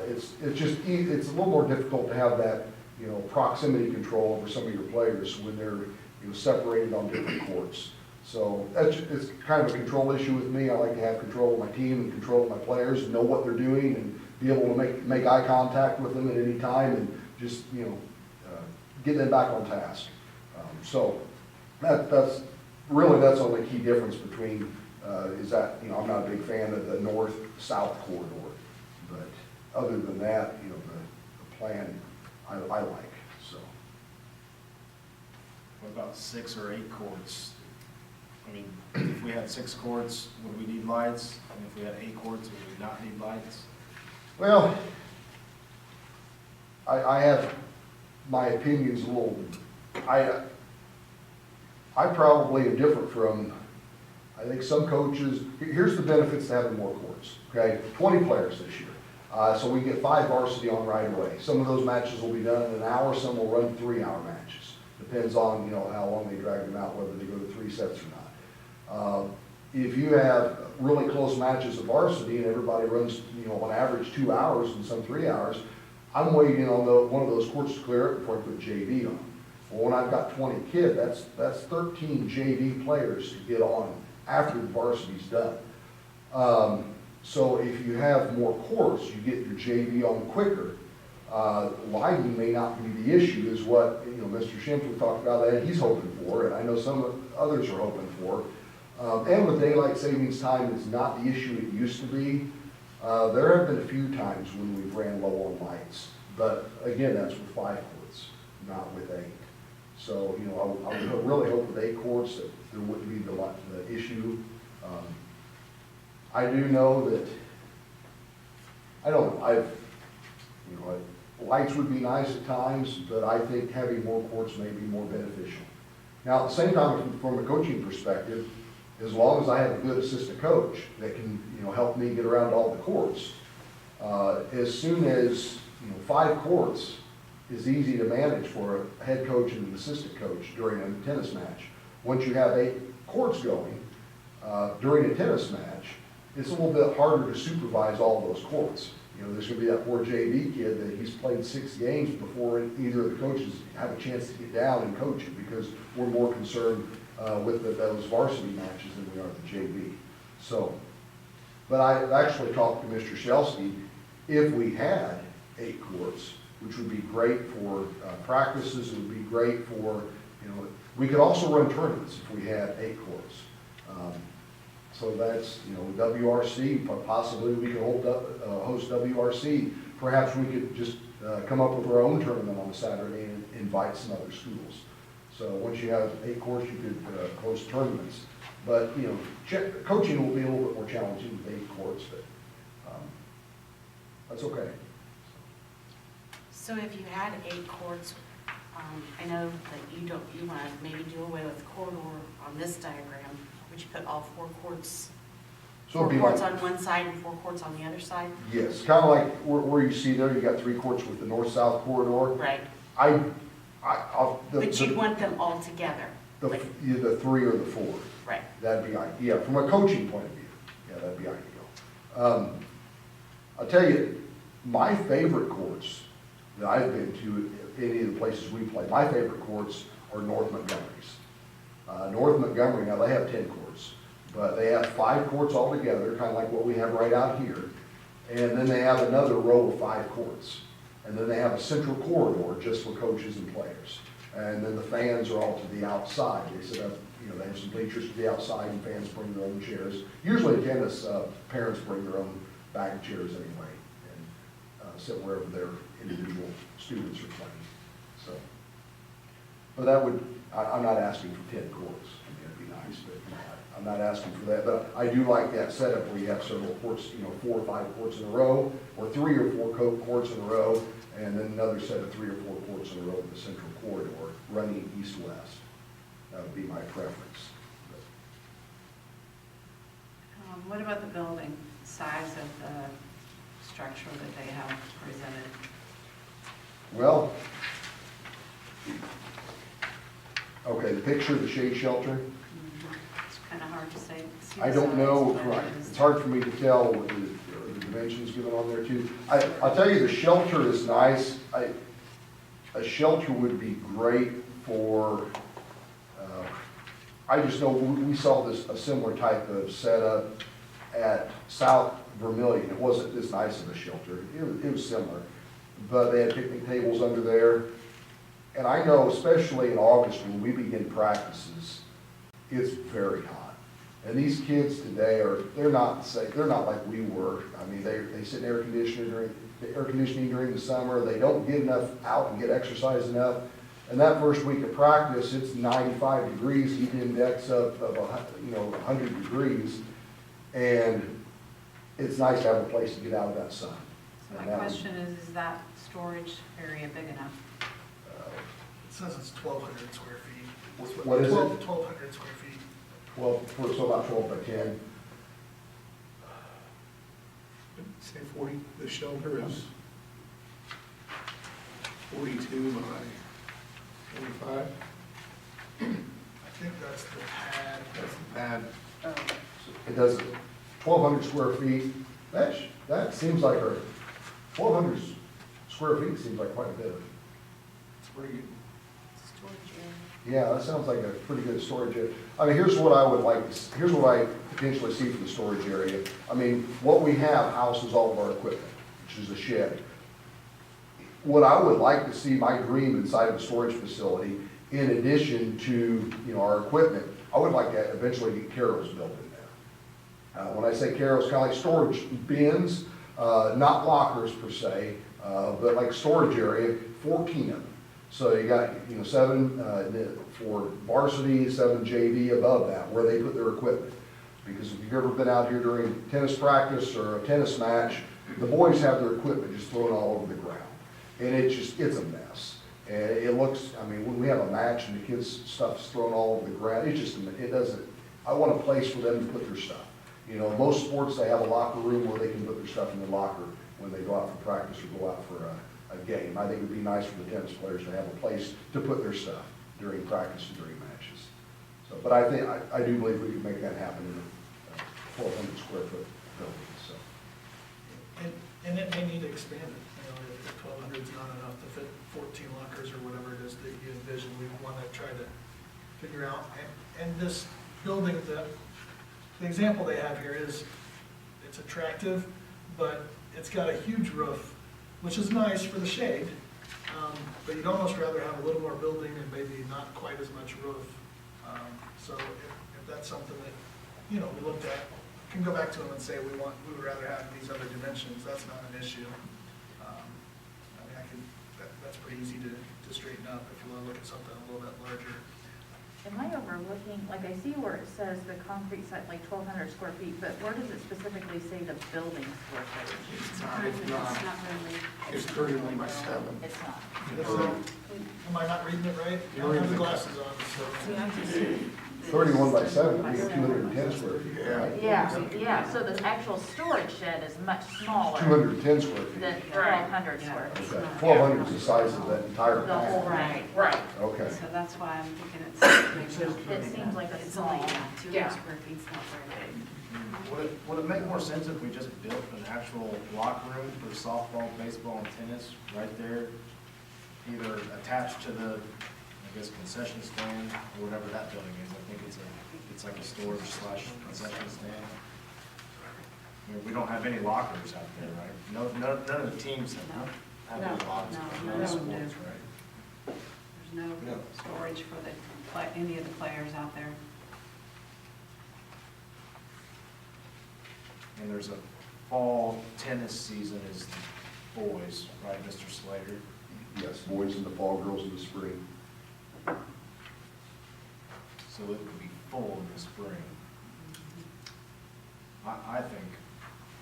It's a little more difficult to have that, you know, proximity control over some of your players when they're, you know, separated on different courts. So it's kind of a control issue with me. I like to have control of my team and control of my players and know what they're doing and be able to make eye contact with them at any time and just, you know, get them back on task. So that's really the only key difference between, is that, you know, I'm not a big fan of the north-south corridor. But other than that, you know, the plan I like, so. What about 6 or 8 courts? I mean, if we had 6 courts, would we need lights? And if we had 8 courts, would we not need lights? Well, I have my opinions a little, I probably am different from, I think some coaches, here's the benefits to having more courts, okay? 20 players this year. So we get 5 varsity on right away. Some of those matches will be done in an hour, some will run 3-hour matches. Depends on, you know, how long they drag them out, whether they go to 3 sets or not. If you have really close matches of varsity and everybody runs, you know, on average 2 hours and some 3 hours, I'm waiting on one of those courts to clear up before I put JV on. Well, when I've got 20 kids, that's 13 JV players to get on after the varsity's done. So if you have more courts, you get your JV on quicker. Lighting may not be the issue, is what, you know, Mr. Schimpfer talked about that he's hoping for, and I know some others are hoping for. And with daylight savings time, it's not the issue it used to be. There have been a few times when we've ran low on lights, but again, that's with 5 courts, not with 8. So, you know, I would really hope with 8 courts that there wouldn't be the issue. I do know that, I don't know, you know, lights would be nice at times, but I think having more courts may be more beneficial. Now, at the same time, from a coaching perspective, as long as I have a good assistant coach that can, you know, help me get around all the courts, as soon as, you know, 5 courts is easy to manage for a head coach and an assistant coach during a tennis match. Once you have 8 courts going during a tennis match, it's a little bit harder to supervise all those courts. You know, there's going to be that poor JV kid that he's played 6 games before either of the coaches have a chance to get down and coach him, because we're more concerned with those varsity matches than we are the JV. So, but I actually talked to Mr. Shelsky, if we had 8 courts, which would be great for practices, it would be great for, you know, we could also run tournaments if we had 8 courts. So that's, you know, WRC, possibly we could host WRC. Perhaps we could just come up with our own tournament on a Saturday and invite some other schools. So once you have 8 courts, you could host tournaments. But, you know, coaching will be a little bit more challenging with 8 courts, but that's okay. So if you had 8 courts, I know that you want to maybe do away with the corridor on this diagram. Would you put all 4 courts, So 4 it'd be courts like, on one side and 4 courts on the other side? yes, kind of like where you see there, you got 3 courts with the north-south corridor. Right. But you'd want them all together? Either the 3 or the 4. Right. That'd be ideal. Yeah, from a coaching point of view, yeah, that'd be ideal. I'll tell you, my favorite courts that I've been to, any of the places we play, my favorite courts or North Montgomery's. North Montgomery, now they have 10 courts, but they have 5 courts altogether, kind of like what we have right out here. And then they have another row of 5 courts. And then they have a central corridor just for coaches and players. And then the fans are all to the outside. They set up, they have some bleachers to the outside and fans bring their own chairs. Usually tennis, parents bring their own bag of chairs anyway and sit wherever their individual students are playing. So, but that would, I'm not asking for 10 courts. I mean, it'd be nice, but I'm not asking for that. But I do like that setup where you have several courts, 4 or 5 courts in a row, or 3 or 4 courts in a row, and then another set of 3 or 4 courts in a row in the central corridor, running east-west. That would be my preference. What about the building, size of the structure that they have presented? Well, okay, the picture of the shade shelter, It's kind of hard to say. see I the don't size, know, but right, it is- it's hard for me to tell what the dimensions given on there too. I'll tell you, the shelter is nice. A shelter would be great for, I just know we saw a similar type of setup at South Vermillion. It wasn't this nice of a shelter, it was similar, but they had picnic tables under there. And I know, especially in August when we begin practices, it's very hot. And these kids today they're not like we were. I mean, they sit in air conditioning during the summer. They don't get enough out and get exercise enough. And that first week of practice, it's 95 degrees, heat index of 100 degrees. And it's nice to have a place to get out of that sun. So And my that question is that storage area big enough? It says it's 1,200 square feet. What is it? 1,200 square feet. 12, so about 12 by 10. Say 40, the shelter is 42 by 45. I think that's the pad. That's the pad. It does 1,200 square feet. That seems like 1,200 square feet seems like quite a bit. It's pretty good. Storage area. Yeah, that sounds like a pretty good storage area. I mean, here's what I potentially see for the storage area. I mean, what we have houses all of our equipment, which is a shed. What I would like to see, my dream inside of a storage facility, in addition to, our equipment, I would like to eventually get carrels built in there. When I say carrels, kind of like storage bins, not lockers per se, but like storage area, 14 of them. So you got, 7 for varsity, 7 JV above that, where they put their equipment. Because if you've ever been out here during tennis practice or a tennis match, the boys have their equipment just thrown all over the ground. And it's a mess. And it looks, when we have a match and the kids' stuff's thrown all over the ground, I want a place for them to put their stuff. Most sports, they have a locker room where they can put their stuff in the locker when they go out for practice or go out for a game. I think it would be nice for the tennis players to have a place to put their stuff during practice and during matches. So, but I do believe we can make that happen in a 1,200 square foot building, so. And it may need to expand it. If 1,200 is not enough to fit 14 lockers or whatever it is that you envision, we want to try to figure out. And this building, the example they have here is, it's attractive, but it's got a huge roof, which is nice for the shade, but you'd almost rather have a little more building and maybe not quite as much roof. So if that's something that, we looked at, can go back to them and say, we would rather have these other dimensions, that's not an issue. That's pretty easy to straighten up if you want to look at something a little bit larger. Am I overlooking, like I see where it says the concrete site, like 1,200 square feet, but where does it specifically say the building square footage? It's not really. It's 31 by 7. It's not. Am I not reading it right? I don't have the glasses on, so. 31 by 7 would be 210 square feet, right? Yeah, so the actual storage shed is much smaller 210 square feet. than 1,200 square feet. Okay, 1,200 is the size of that entire The whole pad. right. Okay. So that's why I'm thinking it's It seems like a It's only, small. 200 square feet's not very big. Would it make more sense if we just built an actual locker room for softball, baseball, and tennis right there, either attached to the I guess concession stand, or whatever that building is. I think it's like a storage slash concession stand. I mean, we don't have any lockers out there, right? None of the teams have any lockers. No, None of no, the sports, no. right? There's no No. storage for any of the players out there. And there's a fall tennis season is the boys, right, Mr. Slater? Yes, boys in the fall, girls in the spring. So it would be full in the spring. I think,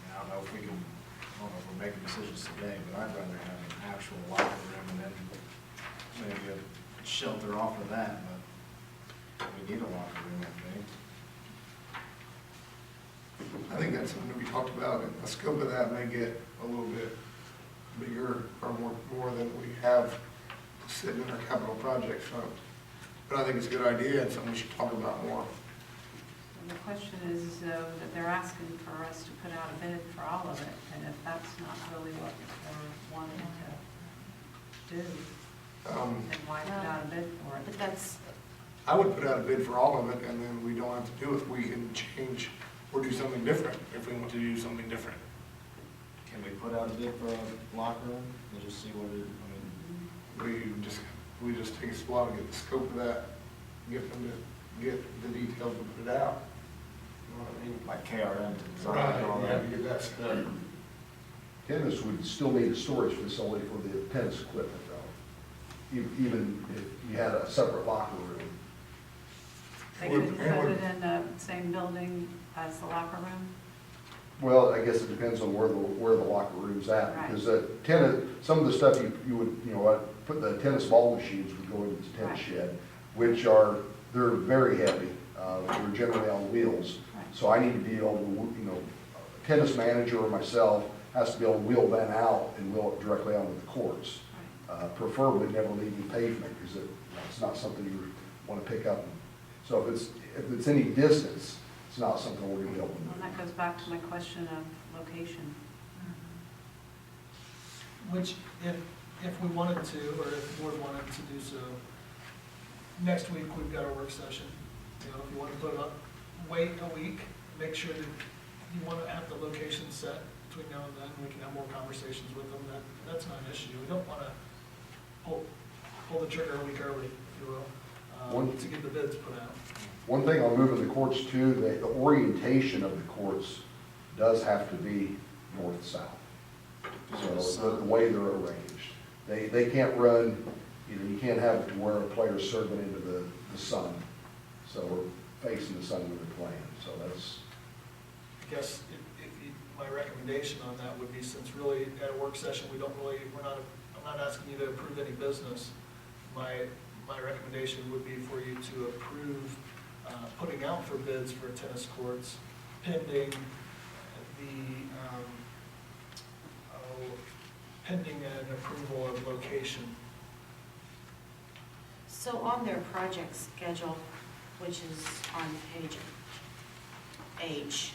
and I don't know if we can, I don't know if we're making decisions today, but I'd rather have an actual locker room and then maybe a shelter off of that, but we need a locker room, I think. I think that's something we talked about, and the scope of that may get a little bit bigger or more than we have sitting in our capital projects fund. But I think it's a good idea and something we should talk about more. And the question is, though, that they're asking for us to put out a bid for all of it, and if that's not really what we're wanting to do, then why put out a bid for it? But that's, I would put out a bid for all of it, and then we don't have to do it. We can change or do something different if we want to do something different. Can we put out a bid for a locker room and just see what it, I mean, We just take a swab and get the scope of that, get them to get the details and put it out. You know what I mean? like KRM to design and all that? Get that stuff. Tennis would still need a storage facility for the tennis equipment though, even if you had a separate locker room. They couldn't put it in the same building as the locker room? Well, I guess it depends on where the locker room's at, Right. because tennis, some of the stuff you would, put the tennis ball machines would go into the tennis Right. shed, which they're very heavy, they're generally on wheels. Right. So I need to be able to, a tennis manager or myself has to be able to wheel that out and wheel it directly onto the courts. Preferably never leaving pavement, because it's not something you want to pick up. So if it's any distance, it's not something we're going to be able to do. And that goes back to my question of location. Which, if we wanted to, or if the board wanted to do so, next week we've got our work session. If you want to put it up, wait a week, make sure that you want to have the location set between now and then, we can have more conversations with them, that's not an issue. We don't want to pull the trigger a week early, if you will, to get the bids put out. One thing on moving the courts too, the orientation of the courts does have to be north-south. So the way they're arranged. They can't run, you can't have it to where a player's serving into the sun. So we're facing the sun when they're playing, so that's. I guess my recommendation on that would be, since really at a work session, I'm not asking you to approve any business. My recommendation would be for you to approve putting out for bids for tennis courts pending pending an approval of location. so on their project schedule, which is on page H,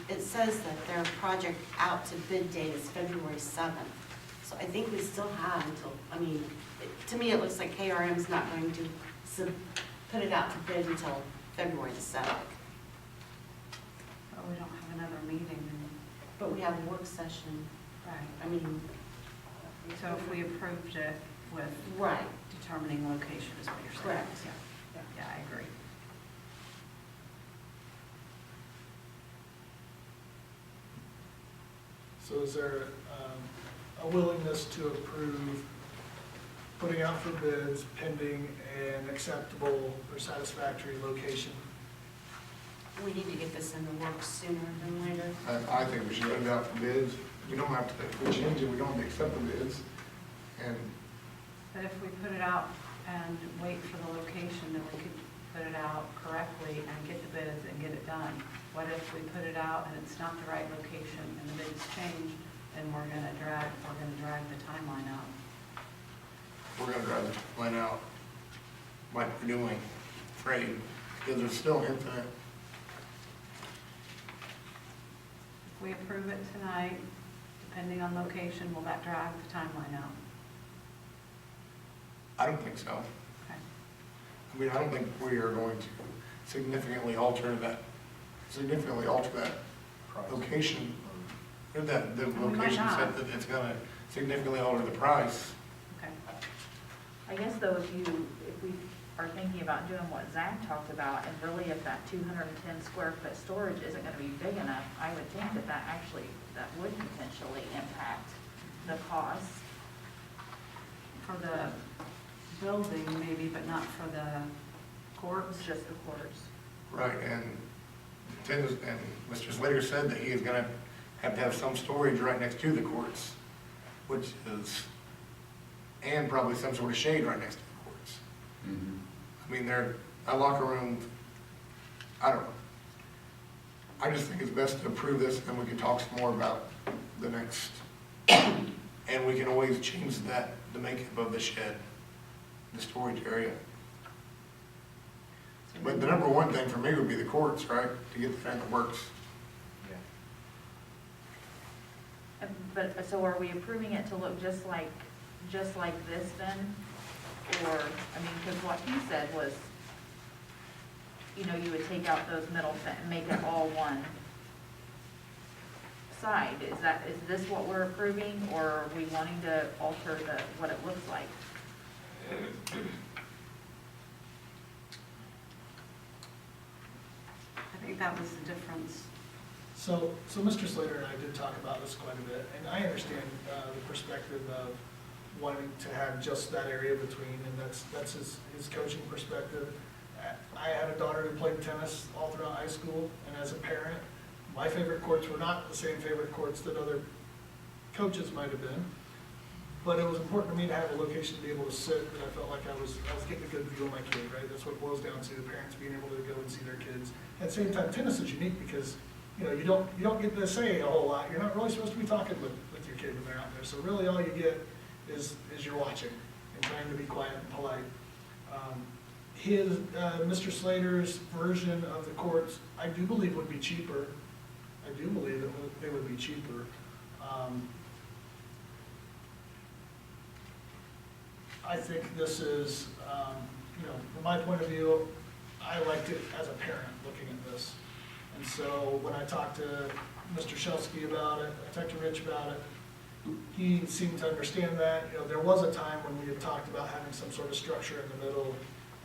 it says that their project out to bid date is February 7th. So I think we still have until, to me, it looks like KRM's not going to put it out to bid until February the 7th. But we don't have another meeting. But we have a work session, Right. So if we approved it with right, determining location is what you're saying? Correct. Yeah, I agree. So is there a willingness to approve putting out for bids pending an acceptable or satisfactory location? we need to get this in the works sooner than later. I think we should put it out for bids. We don't have to, if we change it, we don't have to accept the bids. And But if we put it out and wait for the location, then we could put it out correctly and get the bids and get it done. What if we put it out and it's not the right location and the bids change, then we're gonna drag the timeline out. we're gonna drive the line out like we're doing trade, because it's still infinite. If we approve it tonight, depending on location, will that drag the timeline out? I don't think so. Okay. I mean, I don't think we are going to significantly alter that Price. location, or that, the We might location not. set that it's gonna significantly alter the price. Okay. I guess though, if we are thinking about doing what Zach talked about, and really if that 210 square foot storage isn't gonna be big enough, I would think that that would potentially impact the cost. For the building maybe, but not for the courts? It's just the courts. Right, and Mr. Slater said that he is gonna have to have some storage right next to the courts, which is, and probably some sort of shade right next to the courts. I mean, a locker room, I don't know. I just think it's best to approve this, and we can talk some more about the next, and we can always change that, the makeup of the shed, the storage area. But the number one thing for me would be the courts, right, to get the thing that works. Yeah. But, so are we approving it to look just like this then? Or, I mean, because what he said was, you would take out those middle, make it all one side. Is this what we're approving, or are we wanting to alter what it looks like? I think that was the difference. So Mr. Slater and I did talk about this quite a bit, and I understand the perspective of wanting to have just that area between, and that's his coaching perspective. I had a daughter who played tennis all throughout high school, and as a parent, my favorite courts were not the same favorite courts that other coaches might have been. But it was important to me to have a location to be able to sit, that I felt like I was getting a good view of my kid, right? That's what it boils down to, parents being able to go and see their kids. At the same time, tennis is unique because, you don't get to say a whole lot. You're not really supposed to be talking with your kid when they're out there. So really all you get is you're watching and trying to be quiet and polite. Mr. Slater's version of the courts, I do believe would be cheaper. I do believe they would be cheaper. I think this is, from my point of view, I liked it as a parent looking at this. And so when I talked to Mr. Shelsky about it, I talked to Rich about it, he seemed to understand that. There was a time when we had talked about having some sort of structure in the middle.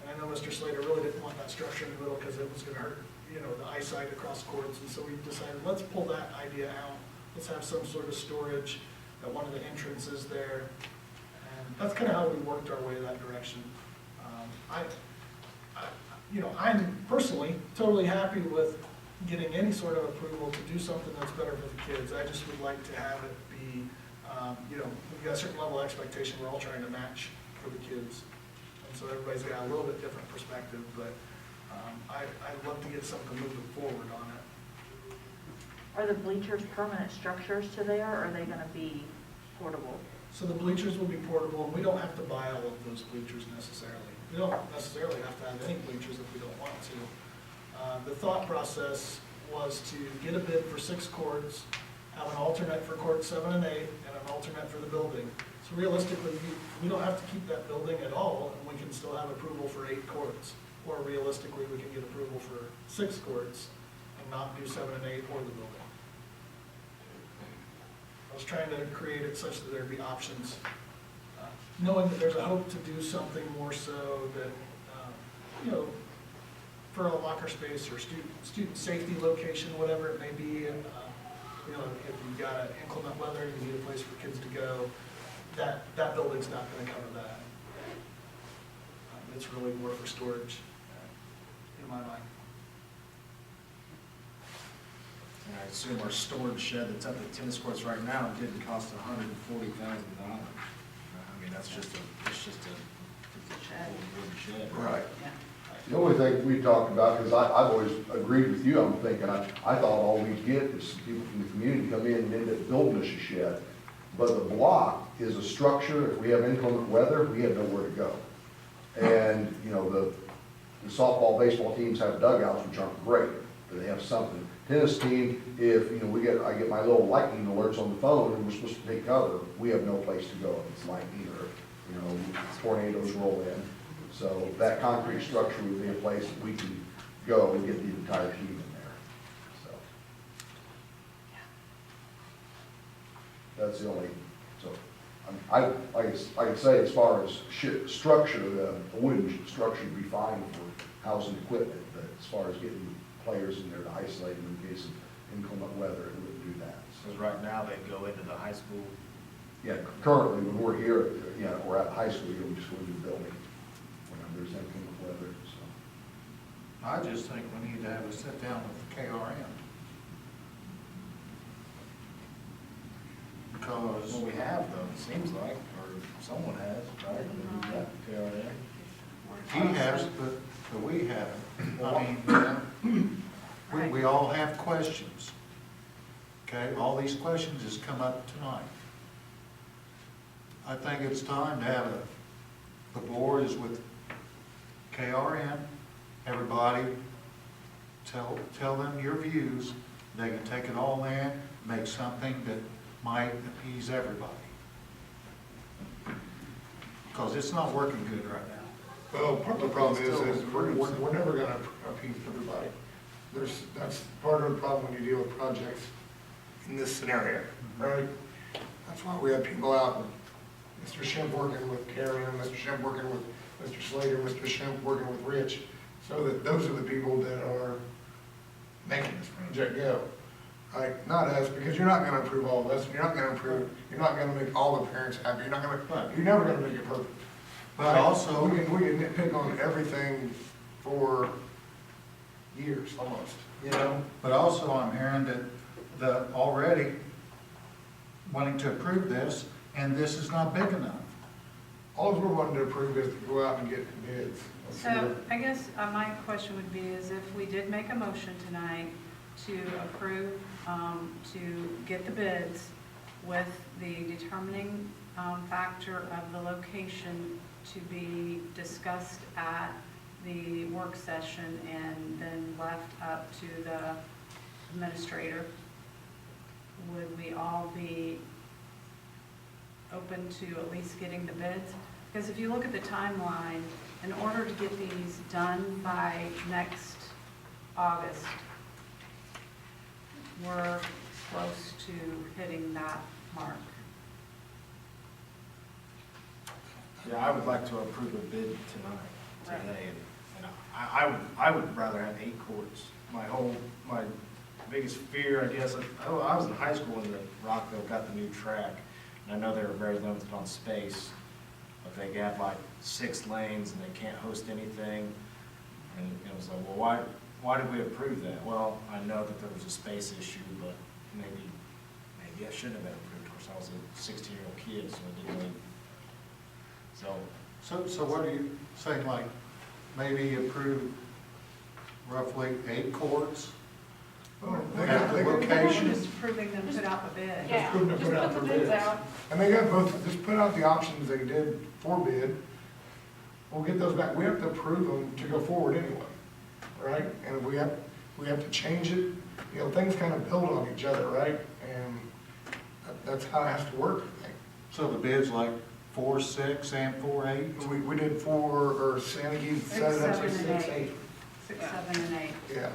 And I know Mr. Slater really didn't want that structure in the middle because it was going to hurt, the eyesight across courts. And so we decided, let's pull that idea out. Let's have some sort of storage at one of the entrances there. And that's kind of how we worked our way that direction. I'm personally totally happy with getting any sort of approval to do something that's better for the kids. I just would like to have it be, we've got a certain level of expectation we're all trying to match for the kids. And so everybody's got a little bit different perspective, but I'd love to get something moving forward on it. Are the bleachers permanent structures to there, or are they gonna be portable? So the bleachers will be portable, and we don't have to buy all of those bleachers necessarily. We don't necessarily have to have any bleachers if we don't want to. The thought process was to get a bid for 6 courts, have an alternate for courts 7 and 8, and an alternate for the building. So realistically, we don't have to keep that building at all, and we can still have approval for 8 courts. Or realistically, we can get approval for 6 courts and not do 7 and 8 or the building. I was trying to create it such that there'd be options, knowing that there's a hope to do something more so that, for a locker space or student safety location, whatever it may be. If you've got inclement weather, you need a place for kids to go, that building's not going to cover that. It's really more for storage, in my mind. And I assume our storage shed that's at the tennis courts right now didn't cost $140,000. I mean, that's just a Shed. wooden shed. Right. Yeah. The only thing we talked about, because I've always agreed with you, I'm thinking, I thought all we'd get is some people from the community come in and end up building us a shed. But the block is a structure, if we have inclement weather, we have nowhere to go. And, the softball, baseball teams have dugouts, which aren't great, but they have something. Tennis team, if, I get my little lightning alerts on the phone and we're supposed to take cover, we have no place to go if it's light either. you know, tornadoes roll in. So that concrete structure would be a place that we can go and get the entire team in there, so. That's the only, so, I can say as far as structure, a wooden structure would be fine for housing equipment, but as far as getting players in there to isolate them in case of inclement weather, it wouldn't do that. Because right now they go into the high school. Yeah, currently, when we're here, you know, we're at high school, we just go into the building whenever there's inclement weather, so. I just think we need to have a sit down with the KRM. Because Well, we have though, it seems like, or someone has, right? Yeah, KRA. he has, but we haven't. I mean, we all have questions. Okay, all these questions has come up tonight. I think it's time to have the board is with KRM, everybody, tell them your views. They can take it all in, make something that might appease everybody. Because it's not working good right now. Well, part of the problem is we're never gonna appease everybody. That's part of the problem when you deal with projects in this scenario, right? That's why we have people out, Mr. Shemp working with Karen, Mr. Shemp working with Mr. Slater, Mr. Shemp working with Rich, so that those are the people that are making this project go. Right, not us, because you're not gonna approve all of us, you're not gonna make all the parents happy, you're never gonna make it perfect. But Right? also, We can nitpick on everything for years, almost, you know? But also I'm hearing that already wanting to approve this, and this is not big enough. All we're wanting to approve is to go out and get bids. So I guess my question would be is if we did make a motion tonight to approve, to get the bids with the determining factor of the location to be discussed at the work session and then left up to the administrator, would we all be open to at least getting the bids? Because if you look at the timeline, in order to get these done by next August, we're close to hitting that mark. Yeah, I would like to approve a bid today, and I would rather have 8 courts. My biggest fear, I guess, I was in high school when the Rockville got the new track, and I know they were very limited on space, but they got like 6 lanes and they can't host anything, and it was like, well, why did we approve that? Well, I know that there was a space issue, but maybe I shouldn't have been approved, of course, I was a 16-year-old kid, so I didn't really. So what are you saying, like, maybe approve roughly 8 courts? They got We're location. just approving them to put out the bid. Yeah, Just just put out put the for bids bids. out. And they got both, just put out the options they did for bid. We'll get those back. We have to approve them to go forward anyway, right? And if we have to change it, you know, things kind of build on each other, right? And that's how it has to work, I think. So the bid's like 4, 6, and 4, 8? We did 4, or Sandy set it up for 6, 7, and 6, 8. 6, 7, and 8. Yeah.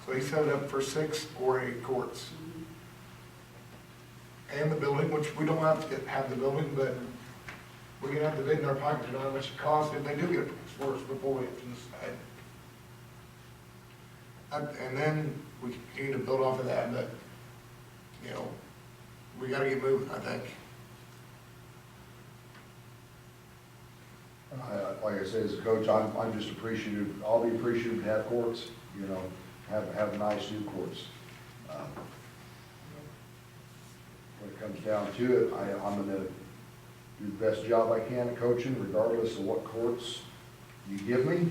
So he set it up for 6 or 8 courts. And the building, which we don't have to have the building, but we can have the bid in our pocket to know how much it costs if they do get a price for us before we have to decide. And then we can continue to build off of that, but, you know, we gotta get moving, I think. Like I said, as a coach, I'm just appreciative, I'll be appreciative to have courts, you know, have nice new courts. When it comes down to it, I'm gonna do the best job I can at coaching, regardless of what courts you give me.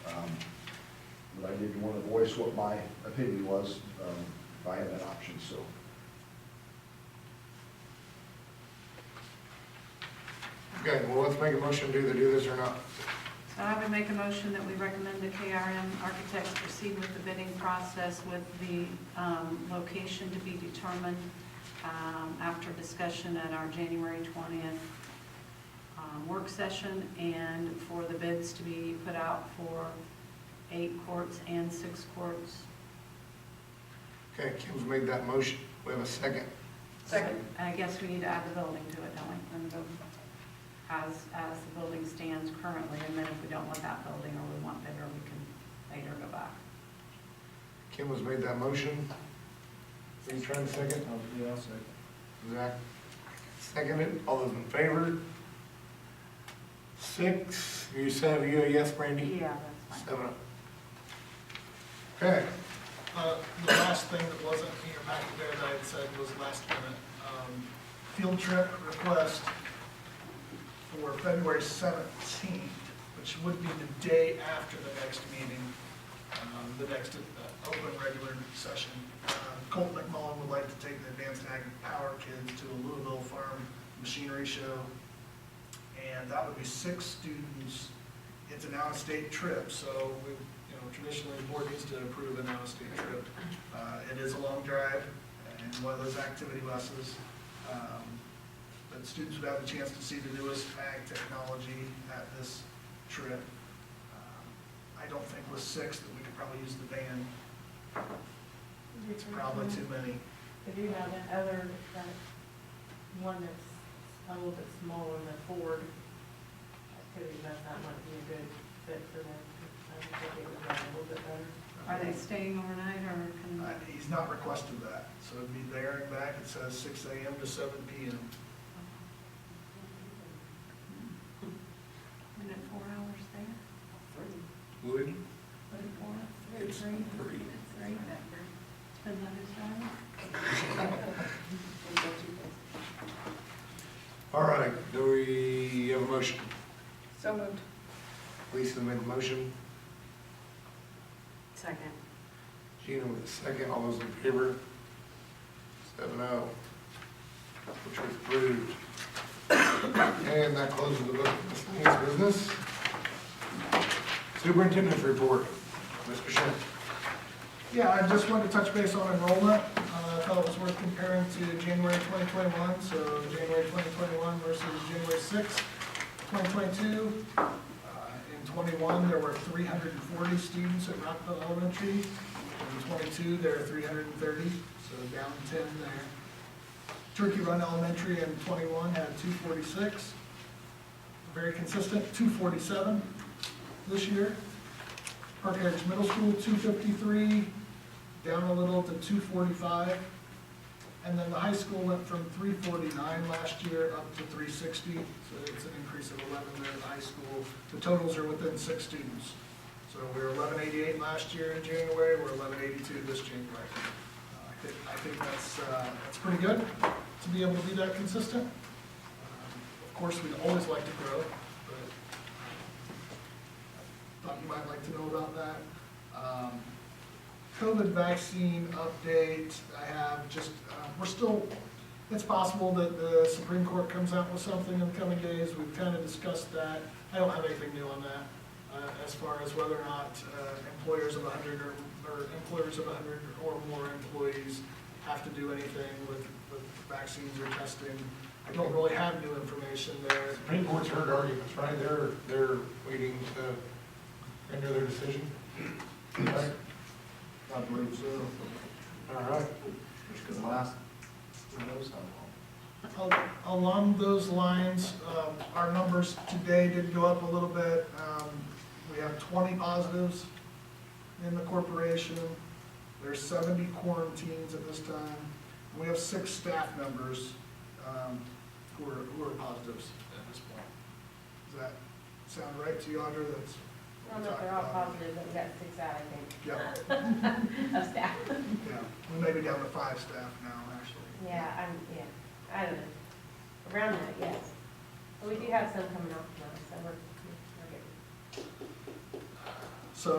But I did want to voice what my opinion was, if I had that option, so. Okay, well, let's make a motion to either do this or not. So I would make a motion that we recommend the KRM architects proceed with the bidding process with the location to be determined after discussion at our January 20th work session and for the bids to be put out for 8 courts and 6 courts. Okay, Kim's made that motion. We have a second. Second. And I guess we need to add the building to it, don't we? And the building, as the building stands currently, and then if we don't want that building or we want bigger, we can later go back. Kim has made that motion. Are you trying to second? Yeah, I'll say. Zach, seconded. All those in favor? 6. You said you a yes, Brandy? Yeah, that's fine. 7. Okay. The last thing that wasn't in your packet there that I had said was last minute. Field trip request for February 17th, which would be the day after the next meeting, the next open regular session. Colt McMullen would like to take the Advanced Ag Power kids to a Louisville Farm Machinery Show. And that would be 6 students. It's an out-of-state trip, so we, traditionally the board needs to approve an out-of-state trip. It is a long drive and one of those activity buses. But students would have the chance to see the newest ag technology at this trip. I don't think with 6 that we could probably use the van. It's probably too many. If you have that other, that one that's a little bit smaller than Ford, activity bus, that might be a good fit for them. I think it would run a little bit better. Are they staying overnight or can? He's not requested that, so it'd be there and back. It says 6 a.m. to 7 p.m. Isn't it 4 hours there? Would? 4? It's 3. Depends on who's driving. All right, do we have a motion? So moved. Lisa made the motion. Second. Gina with the second. All those in favor? 7-0. Which was approved. And that closes the book of miscellaneous business. Superintendent's report. Mr. Schiff. Yeah, I just wanted to touch base on enrollment. I thought it was worth comparing to January 2021, so January 2021 versus January 6th, 2022. In 21, there were 340 students at Rockville Elementary. In 22, there are 330, so down 10 there. Turkey Run Elementary in 21 had 246. Very consistent, 247 this year. Park Heritage Middle School, 253, down a little to 245. And then the high school went from 349 last year up to 360, so it's an increase of 11 there at the high school. The totals are within 6 students. So we were 1188 last year in January, we're 1182 this January. I think that's pretty good to be able to be that consistent. Of course, we'd always like to grow, but thought you might like to know about that. COVID vaccine update, I have just, it's possible that the Supreme Court comes out with something in the coming days. We've kind of discussed that. I don't have anything new on that, as far as whether or not employers of 100 or employers of 100 or more employees have to do anything with vaccines or testing. I don't really have new information there. Supreme Court's heard arguments, right? They're waiting to render their decision. Right? I believe so. All right. Which could last, who knows how long. Along those lines, our numbers today did go up a little bit. We have 20 positives in the corporation. There's 70 quarantines at this time. We have 6 staff members who are positives at this point. Does that sound right to you, Audra? That's I don't know if they're all positive, but we got 6 out, I think. Yeah, Of staff. yeah. We may be down to 5 staff now, actually. Yeah, I don't know. Around that, yes. But we do have some coming off now, so we're good. So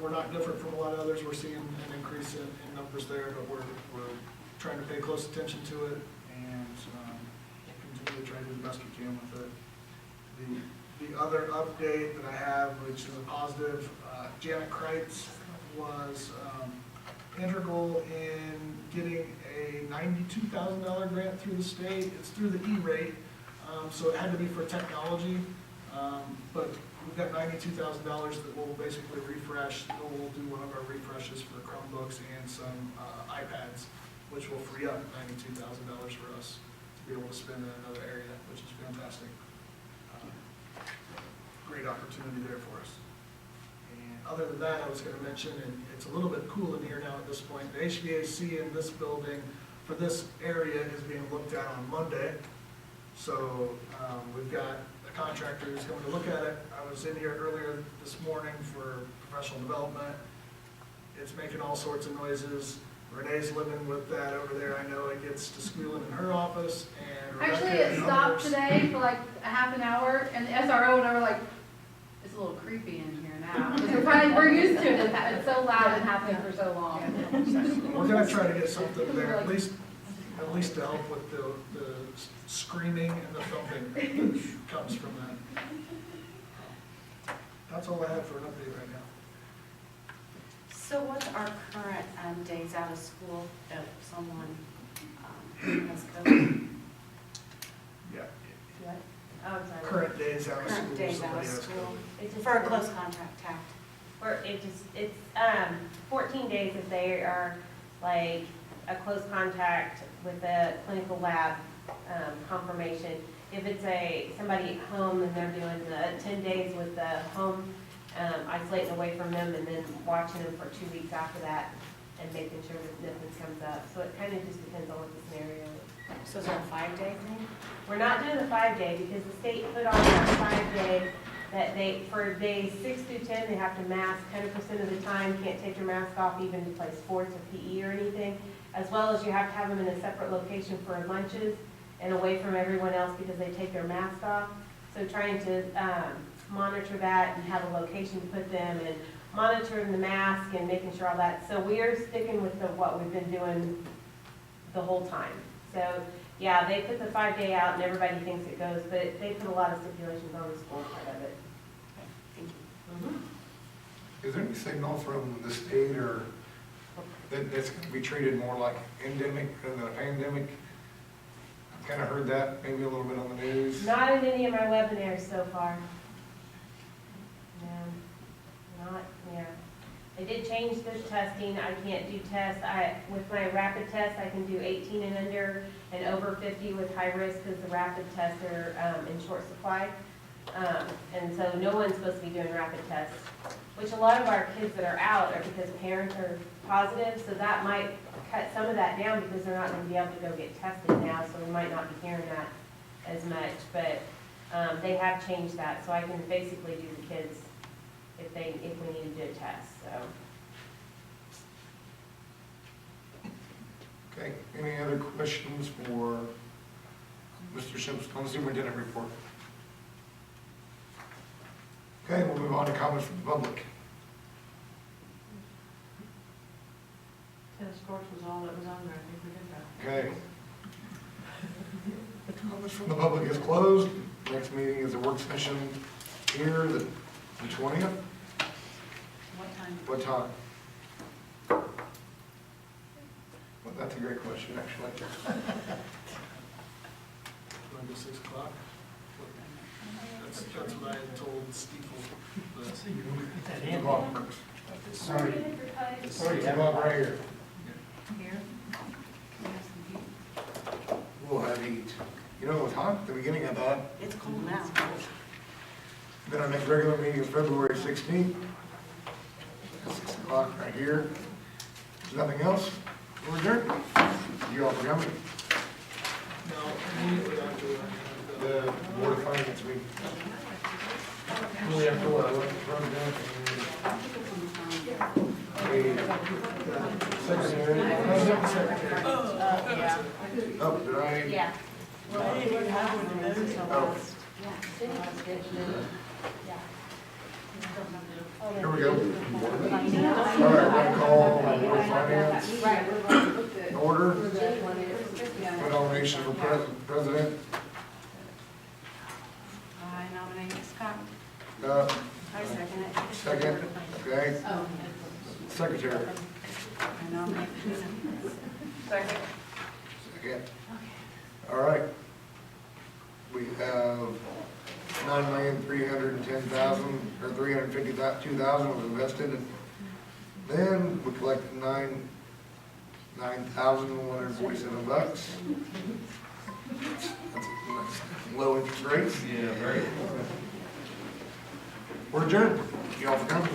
we're not different from a lot of others. We're seeing an increase in numbers there, but we're trying to pay close attention to it and continue to try to do the best we can with it. The other update that I have, which is a positive, Janet Kreitz was integral in getting a $92,000 grant through the state. It's through the E-rate. so it had to be for technology, but we've got $92,000 that we'll basically refresh. We'll do one of our refreshes for Chromebooks and some iPads, which will free up $92,000 for us to be able to spend in another area, which is fantastic. Great opportunity there for us. And other than that, I was going to mention, and it's a little bit cool in here now at this point, the HVAC in this building for this area is being looked at on Monday. So we've got a contractor who's coming to look at it. I was in here earlier this morning for professional development. It's making all sorts of noises. Renee's living with that over there. I know it gets to squealing in her office, and Rebecca Actually, it and stopped others. today for like a half an hour, and the SRO and I were like, it's a little creepy in here now. 'Cause we're used to it, it's so loud and happening for so long. We're gonna try to get something there, at least to help with the screaming and the thumping that comes from that. That's all I have for an update right now. So what's our current days out of school if someone has COVID? Yeah, What? Oh, I'm sorry. current days out of school. Current days out somebody of has school COVID. It just for a close contact. it's 14 days if they are like a close contact with a clinical lab confirmation. If it's somebody at home and they're doing the 10 days with the home, isolating away from them and then watching them for 2 weeks after that and making sure that nothing comes up. So it kind of just depends on what the scenario is. So is that a 5-day thing? We're not doing the 5-day because the state put on that 5-day that for days 6 through 10, they have to mask 10% of the time, can't take your mask off even to play sports or PE or anything, as well as you have to have them in a separate location for lunches and away from everyone else because they take their mask off. So trying to monitor that and have a location to put them and monitoring the mask and making sure all that. So we are sticking with what we've been doing the whole time. So yeah, they put the 5-day out and everybody thinks it goes, but they put a lot of stipulations on the school part of it. Thank you. Is there any signal from the state or that it's going to be treated more like endemic than a pandemic? I've kind of heard that maybe a little bit on the news. Not in any of my webinars so far. No, not, yeah. They did change the testing. I can't do tests. With my rapid test, I can do 18 and under and over 50 with high risk because the rapid tests are in short supply. And so no one's supposed to be doing rapid tests, which a lot of our kids that are out are because parents are positive. So that might cut some of that down because they're not going to be able to go get tested now. So we might not be hearing that as much. But they have changed that. So I can basically do the kids if we need to do a test, so. Okay, any other questions for Mr. Simpson on the superintendent report? Okay, we'll move on to comments from the public. Tennis courts was all that was on there, I think we did that. Okay. Comments from the public is closed. Next meeting is a work session here, the 20th. What time? What time? Well, that's a great question, actually. Going to 6 o'clock? That's what I had told Steeple. but- 2 o'clock works. Sorry. 2 o'clock right here. Here? We'll have eat. You know, it was hot at the beginning of that. It's cold now. Then our next regular meeting is February 16th. At 6 o'clock right here. If there's nothing else, we're adjourned. You all for coming. No, immediately after The Board of Finance meeting. We have to, let the president and secretary. Yeah. Oh, did I? Yeah. Oh, here we go. All right, we're gonna call Board of Finance order. For nomination for president. I nominate Scott. I second it. Second, okay. Secretary. I nominate Tina. Second. Second. All right. we have 9,310,000, or 352,000 was invested. Then we collected $9,147. That's low interest rates. Yeah, very. We're adjourned. Y'all for coming.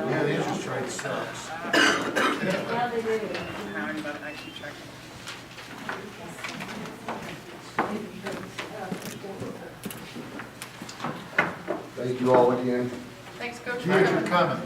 Yeah, the interest rate sucks. Yeah, they do. I keep checking. Thank you all again. Thanks, Coach. Thanks for coming.